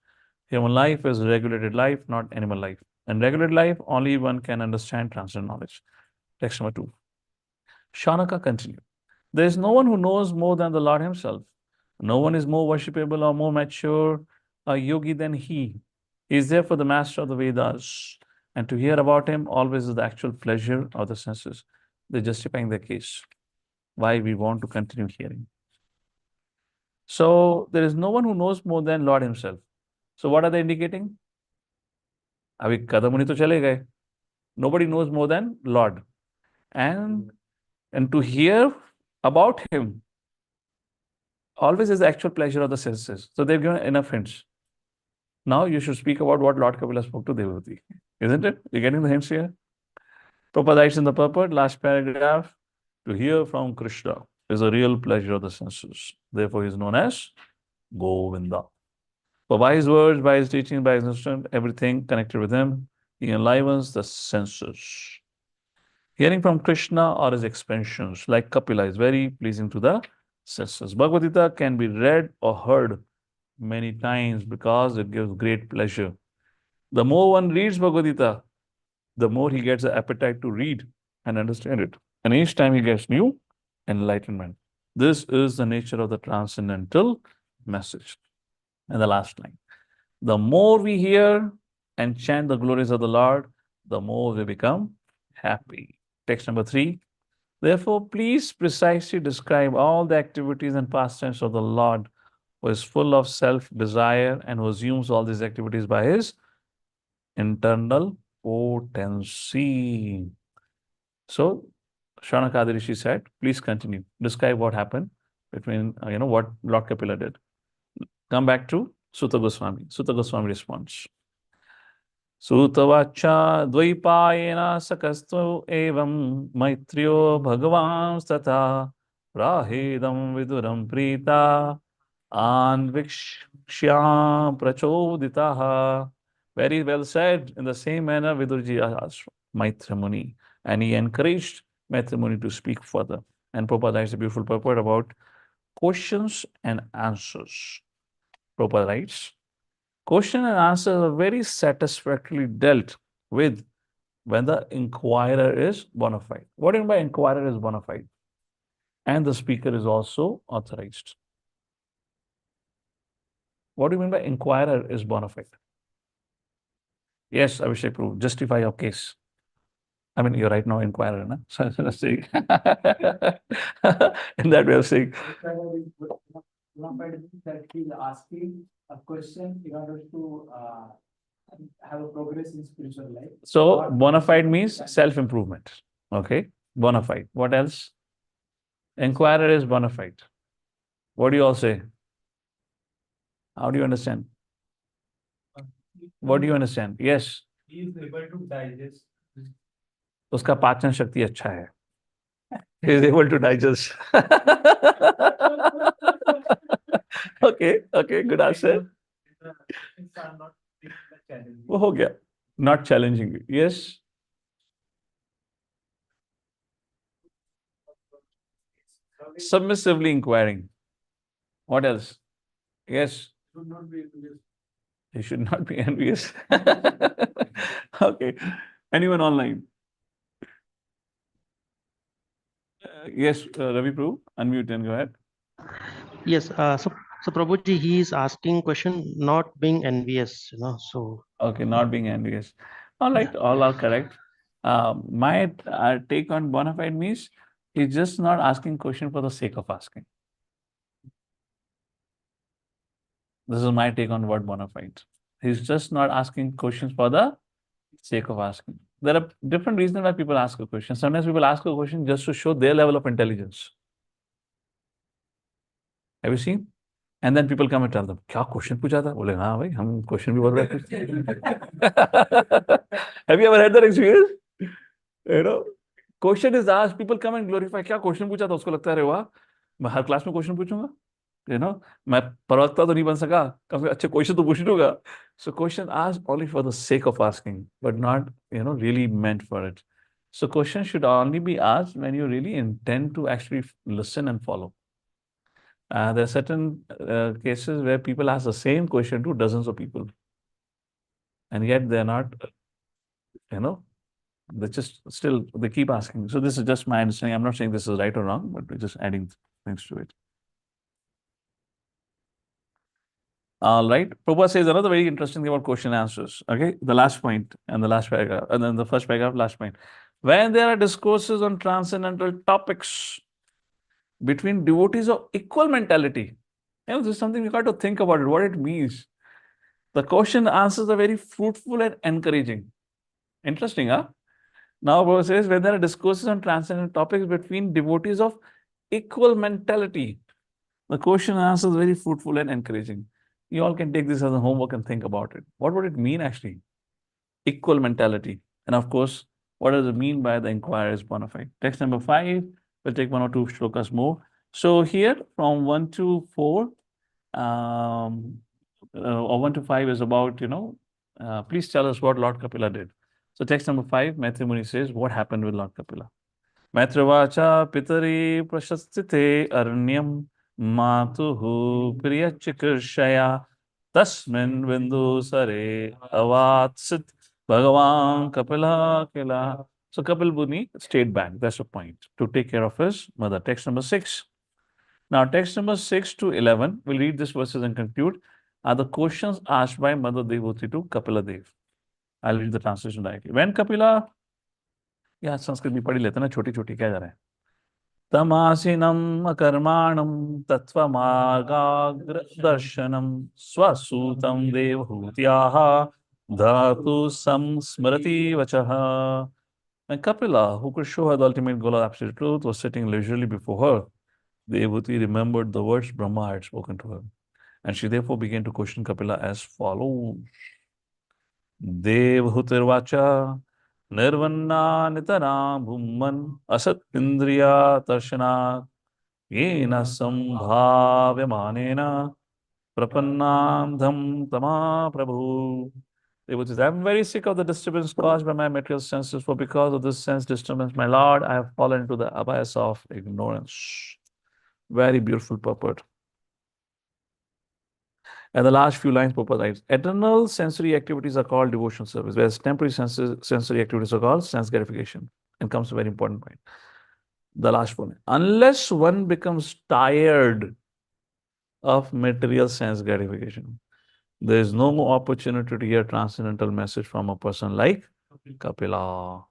Human life is regulated life, not animal life. And regulated life, only one can understand transcendental knowledge. Text number 2. Shaunaka continued. There is no one who knows more than the Lord himself. No one is more worshipable or more mature a yogi than he. He is therefore the master of the Vedas. And to hear about him always is the actual pleasure of the senses. They're justifying their case. Why we want to continue hearing. So there is no one who knows more than Lord himself. So what are they indicating? अभी कदमुनि तो चले गए. Nobody knows more than Lord. And to hear about him always is the actual pleasure of the senses. So they've given enough hints. Now you should speak about what Lord Kapila spoke to Devavati. Isn't it? You're getting the hints here? Prabhupada writes in the purport, last paragraph, to hear from Krishna is a real pleasure of the senses. Therefore, he is known as Govinda. But by his words, by his teaching, by his instrument, everything connected with him, he enlivens the senses. Hearing from Krishna or his expansions, like Kapila, is very pleasing to the senses. Bhagavad Gita can be read or heard many times because it gives great pleasure. The more one reads Bhagavad Gita, the more he gets the appetite to read and understand it. And each time he gets new enlightenment. This is the nature of the transcendental message. And the last line. The more we hear and chant the glories of the Lord, the more we become happy. Text number 3. Therefore, please precisely describe all the activities and pastimes of the Lord, who is full of self-desire and who assumes all these activities by his internal potency. So, Shaunaka Rishi said, please continue. Describe what happened between, what Lord Kapila did. Come back to Sutta Goswami. Sutta Goswami responds. Sutavacha dvaipayena sakastu evam maitriyo bhagavan stata rahedam viduram prita anvikshya prachoditaha. Very well said. In the same manner, Vidurji asked Maitra Muni, and he encouraged Maitra Muni to speak further. And Prabhupada writes a beautiful purport about questions and answers. Prabhupada writes, question and answers are very satisfactorily dealt with when the inquirer is bona fide. What do you mean by inquirer is bona fide? And the speaker is also authorized. What do you mean by inquirer is bona fide? Yes, Abhishek Prabhu, justify your case. I mean, you're right now inquirer, na? So let's say, in that way of saying. That he's asking a question in order to have a progress in spiritual life. So, bona fide means self-improvement. Okay, bona fide. What else? Inquirer is bona fide. What do you all say? How do you understand? What do you understand? Yes. He is able to digest. उसका पाचन शक्ति अच्छा है. He is able to digest. Okay, good answer. वो हो गया. Not challenging. Yes. Submissively inquiring. What else? Yes. He should not be envious. Okay. Anyone online? Yes, Ravi Prabhu, unmute and go ahead. Yes, so Prabhuji, he is asking question, not being envious, so. Okay, not being envious. All right, all are correct. My take on bona fide means he's just not asking question for the sake of asking. This is my take on what bona fide. He's just not asking questions for the sake of asking. There are different reasons why people ask a question. Sometimes people ask a question just to show their level of intelligence. Have you seen? And then people come and tell them, क्या question पूछा था? बोले हाँ भाई, हम question भी बहुत बार पूछते हैं. Have you ever had that experience? Question is asked, people come and glorify. क्या question पूछा था? उसको लगता है अरे वाह, मैं हर क्लास में question पूछूंगा. मैं प्रवक्ता तो नहीं बन सका, कम से अच्छे question तो पूछ लूंगा. So question asked only for the sake of asking, but not really meant for it. So question should only be asked when you really intend to actually listen and follow. There are certain cases where people ask the same question to dozens of people, and yet they're not, they just still they keep asking. So this is just my understanding. I'm not saying this is right or wrong, but we're just adding things to it. All right. Prabhupada says another very interesting thing about question and answers. Okay. The last point and the last paragraph, and then the first paragraph, last point. When there are discourses on transcendental topics between devotees of equal mentality, this is something we got to think about it, what it means. The question answers are very fruitful and encouraging. Interesting, huh? Now, Prabhupada says, when there are discourses on transcendental topics between devotees of equal mentality, the question and answer is very fruitful and encouraging. You all can take this as a homework and think about it. What would it mean actually? Equal mentality. And of course, what does it mean by the inquiry is bona fide? Text number 5, we'll take 1 or 2 shlokas more. So here from 1 to 4, or 1 to 5 is about, please tell us what Lord Kapila did. So text number 5, Maitri Muni says, what happened with Lord Kapila? Maitravacha pitari prashastite arnyam matuhu priyachikirshaya tasmin bindu sare avatsit Bhagavan Kapila Kila. So Kapil Muni stayed back. That's the point. To take care of his mother. Text number 6. Now, text number 6 to 11, we'll read these verses and conclude, are the questions asked by Mother Devoti to Kapila Dev. I'll read the translation directly. When Kapila, Sanskrit भी पढ़ी लेते ना, छोटी छोटी क्या जा रहा है, तमासिनम अकर्माणम तत्वमार्गाग्र दर्शनम स्वसूतम देवहूत्याः धातु संस्मृति वचः. When Kapila, who could show her the ultimate goal of absolute truth, was sitting leisurely before her, Devhuti remembered the words Brahma had spoken to her, and she therefore began to question Kapila as follows. Devhutirvacha Nirvanna Nitara Bhumman Asat Indriya Tarshana Yena Sambhavyamanena Prapannandham Tama Prabhu. Devhuti says, I'm very sick of the disturbance caused by my material senses, for because of this sense disturbance, my Lord, I have fallen into the abyss of ignorance. Very beautiful purport. And the last few lines, Prabhupada writes, eternal sensory activities are called devotional service, whereas temporary sensory activities are called sense gratification. And comes a very important point. The last one. Unless one becomes tired of material sense gratification, there is no more opportunity to hear transcendental message from a person like Kapila.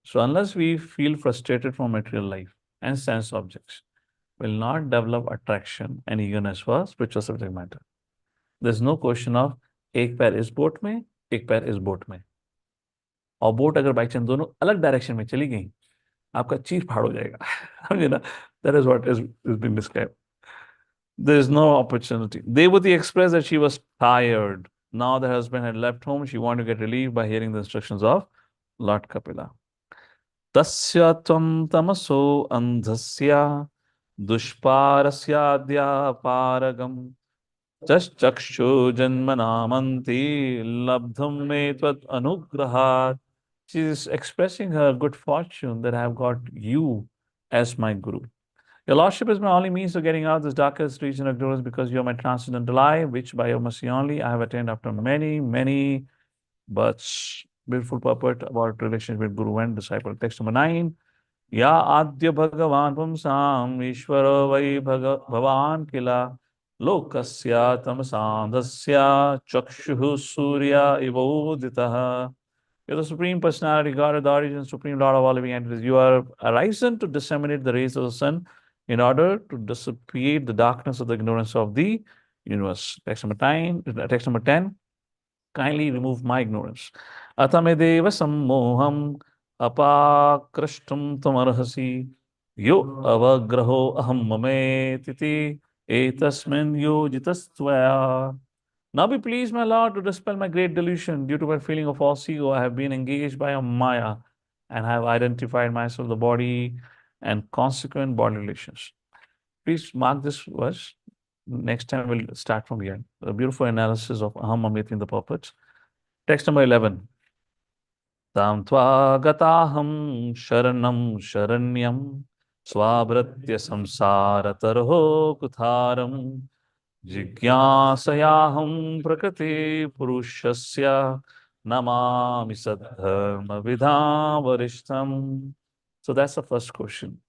So unless we feel frustrated from material life and sense objects, will not develop attraction and eagerness for spiritual subject matter. There's no question of एक पैर इस boat में, एक पैर इस boat में. और boat अगर बाई चांस दोनों अलग डायरेक्शन में चली गई, आपका चीफ फाड़ हो जाएगा. समझे ना? That is what is being described. There is no opportunity. Devhuti expressed that she was tired. Now the husband had left home. She wanted to get relief by hearing the instructions of Lord Kapila. Tasya tvam tamaso andhasya dushparasya paragam chakshu janmanamanti labdham me tvat anugrahat. She is expressing her good fortune that I have got you as my guru. Your Lordship is my only means of getting out of this darkest region of ignorance, because you are my transcendental eye, which by your mercy only I have attained after many, many births. Beautiful purport about relationship with Guru and disciple. Text number 9. Ya adya bhagavan pumsam ishvaro vai bhavan kila lokasya tamasandasya chakshuhu surya ivoditaha. You are the Supreme Personality, God, the origin, Supreme Lord of all living entities. You are arisen to disseminate the rays of the sun in order to dissipate the darkness of the ignorance of the universe. Text number 10. Kindly remove my ignorance. Atamedeva sammoham apakrishtam tamarhasi yo avagraho aham mame titi etasmin yojitastvaya. Now be pleased, my Lord, to dispel my great delusion. Due to my feeling of false ego, I have been engaged by a Maya and have identified myself, the body, and consequent body relations. Please mark this verse. Next time we'll start from here. A beautiful analysis of Aham Mameti in the puppets. Text number 11. Tam tva gataham sharanam sharanyam swabhratya samsara tarho kutharam jigyasayaham prakriti purushasya namami sadharma vidha varishtam. So that's the first question.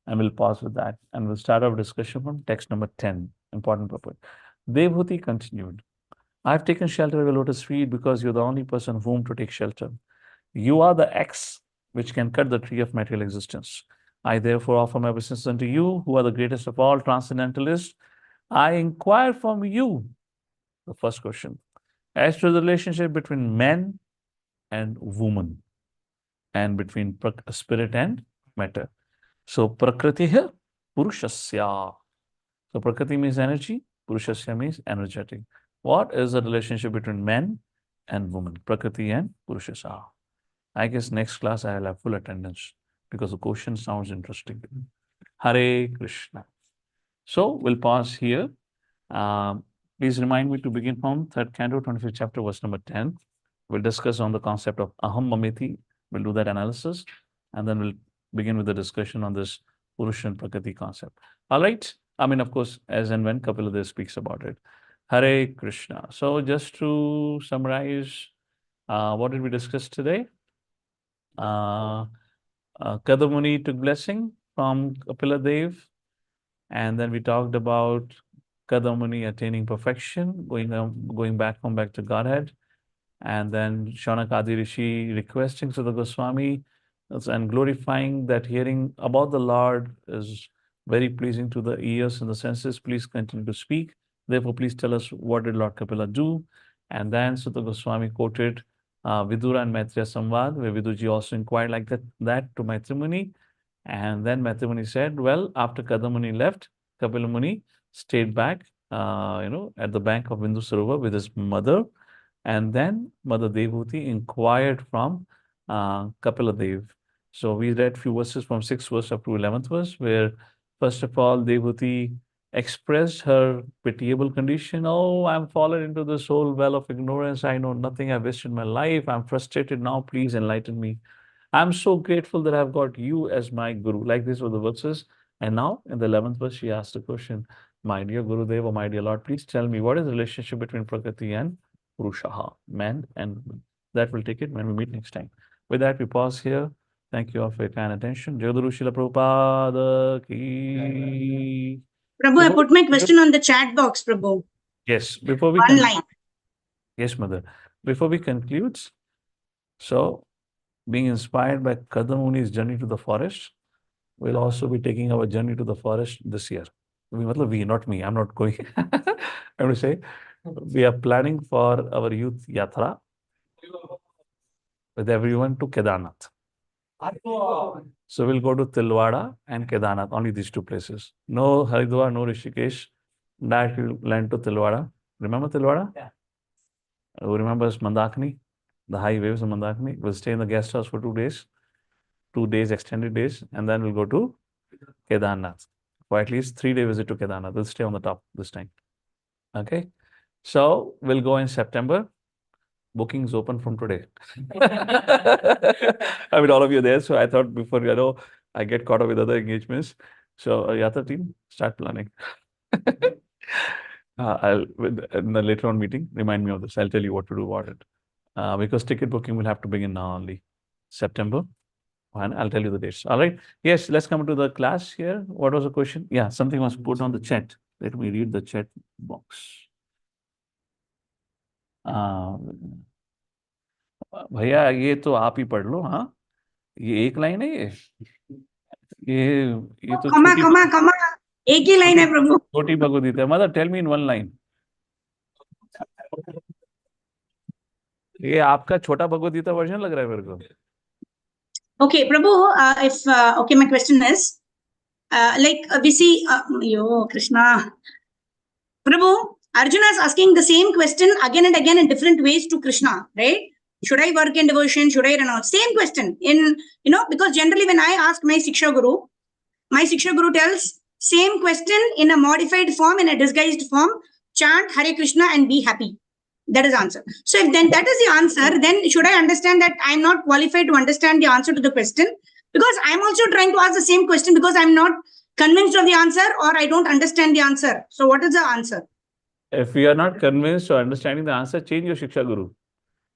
And we'll pause with that. And we'll start our discussion from text number 10. Important purport. Devhuti continued, I have taken shelter of your lotus feet because you're the only person of whom to take shelter. You are the axe which can cut the tree of material existence. I therefore offer my obeisance unto you, who are the greatest of all transcendentalists. I inquire from you, the first question, as to the relationship between men and woman, and between spirit and matter. So, Prakritiha Purushasya. So, Prakriti means energy, Purushasya means energetic. What is the relationship between men and woman? Prakriti and Purushasya. I guess next class I will have full attendance because the question sounds interesting. Hare Krishna. So, we'll pause here. Please remind me to begin from 3rd Canto, 25th chapter, verse number 10. We'll discuss on the concept of Aham Mameti. We'll do that analysis. And then we'll begin with the discussion on this Purush and Prakriti concept. All right. I mean, of course, as and when Kapila speaks about it. Hare Krishna. So just to summarize, what did we discuss today? Kadamuni took blessing from Kapila Dev. And then we talked about Kadamuni attaining perfection, going back to Godhead. And then Shaunakadi Rishi requesting Sutta Goswami and glorifying that hearing about the Lord is very pleasing to the ears and the senses. Please continue to speak. Therefore, please tell us, what did Lord Kapila do? And then Sutta Goswami quoted Vidura and Maitreya Samvad, where Viduji also inquired like that to Maitreya Muni. And then Maitreya Muni said, well, after Kadamuni left, Kapila Muni stayed back, at the bank of Bindu Sarovar with his mother. And then Mother Devhuti inquired from Kapila Dev. So we read few verses from 6th verse up to 11th verse, where first of all, Devhuti expressed her pitiable condition. Oh, I'm fallen into this whole well of ignorance. I know nothing. I've wasted my life. I'm frustrated now. Please enlighten me. I'm so grateful that I've got you as my guru. Like these were the verses. And now in the 11th verse, she asked the question, my dear Gurudev, or my dear Lord, please tell me, what is the relationship between Prakriti and Purushaha, man and woman? That will take it when we meet next time. With that, we pause here. Thank you all for your kind attention. Jagadu Srila Prabhupada ki. Prabhu, I put my question on the chat box, Prabhu. Yes, before we One line. Yes, Mother. Before we conclude, so being inspired by Kadamuni's journey to the forest, we'll also be taking our journey to the forest this year. We, not me, I'm not going. I'm going to say, we are planning for our youth yatra with everyone to Kedarnath. So we'll go to Tilwada and Kedarnath, only these two places. No Haridwar, no Rishikesh. Directly land to Tilwada. Remember Tilwada? Yeah. Who remembers Mandakini? The high waves of Mandakini. We'll stay in the guest house for 2 days. 2 days, extended days. And then we'll go to Kedarnath. For at least 3-day visit to Kedarnath. We'll stay on the top this time. Okay. So we'll go in September. Bookings open from today. I mean, all of you are there. So I thought before, I get caught up with other engagements. So Yatra team, start planning. In the later on meeting, remind me of this. I'll tell you what to do about it. Because ticket booking will have to begin now only. September. And I'll tell you the dates. All right. Yes, let's come to the class here. What was the question? Yeah, something was put on the chat. Let me read the chat box. भैया ये तो आप ही पढ़ लो. हाँ, ये एक line है. ये तो कमा एक ही लाइन है प्रभु. छोटी Bhagavad Gita. Mother, tell me in one line. ये आपका छोटा भगवद्गीता वर्जन लग रहा है मेरे को. Okay, Prabhu, okay, my question is, we see, Krishna. Prabhu, Arjuna is asking the same question again and again in different ways to Krishna, right? Should I work in devotion? Should I renounce? Same question because generally when I ask my Siksha Guru tells same question in a modified form, in a disguised form, chant Hare Krishna and be happy. That is answer. So if then that is the answer, then should I understand that I'm not qualified to understand the answer to the question? Because I'm also trying to ask the same question because I'm not convinced of the answer or I don't understand the answer. So what is the answer? If you are not convinced or understanding the answer, change your Shiksha Guru.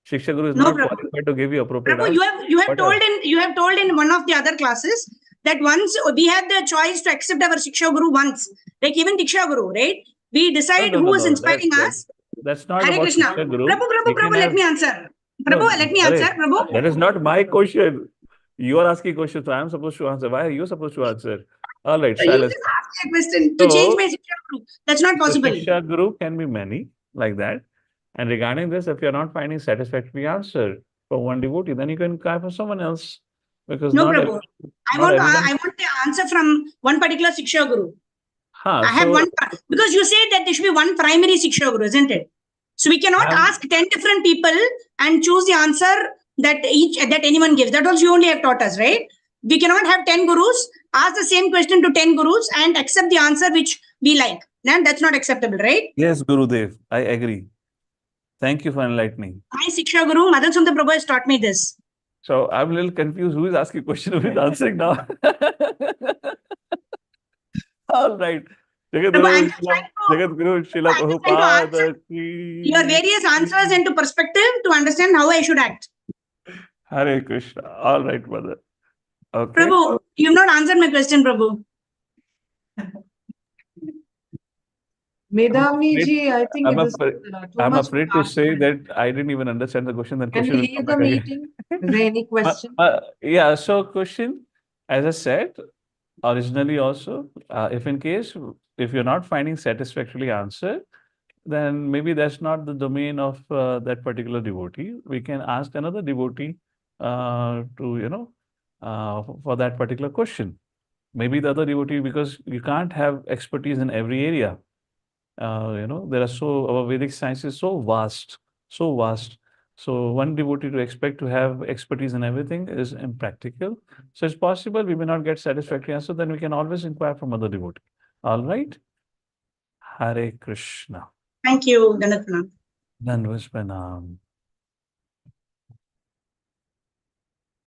Shiksha Guru is not qualified to give you appropriate answer. You have told in one of the other classes that once we had the choice to accept our Shiksha Guru once, like even Diksha Guru, right? We decide who is inspiring us. That's not Hare about Krishna. Shiksha Guru. Prabhu, let me answer. Prabhu, let me answer. Prabhu. That is not my question. You are asking questions, so I am supposed to answer. Why are you supposed to answer? All right, You silence. just asked me a question to change my Shiksha Guru. That's not possible. Shiksha Guru can be many like that. And regarding this, if you're not finding satisfactory answer for one devotee, then you can try for someone else. Because No, not Prabhu. I want the answer from one particular Shiksha Guru. I have one, because you said that there should be one primary Shiksha Guru, isn't it? So we cannot ask 10 different people and choose the answer that anyone gives. That also you only have taught us, right? We cannot have 10 gurus, ask the same question to 10 gurus and accept the answer which we like. Then that's not acceptable, right? Yes, Gurudev, I agree. Thank you for enlightening. My Shiksha Guru, Madan Sundar Prabhu, has taught me this. So I'm a little confused. Who is asking question? Who is answering now? All right. Jagadguru Srila Prabhupada. Your various answers into perspective to understand how I should act. Hare Krishna. All right, mother. Okay. Prabhu, you have not answered my question, Prabhu. Medami ji, I think I'm afraid to say that I didn't even understand the question. Then Can we leave the meeting? Is there any question? Yeah, so question, as I said, originally also, if you're not finding satisfactorily answer, then maybe that's not the domain of that particular devotee. We can ask another devotee for that particular question. Maybe the other devotee, because you can't have expertise in every area. There are our Vedic science is so vast. So one devotee to expect to have expertise in everything is impractical. So it's possible we may not get satisfactory answer, then we can always inquire from other devotee. All right. Hare Krishna. Thank you, Dandavat Pranam. Dandavat Pranam.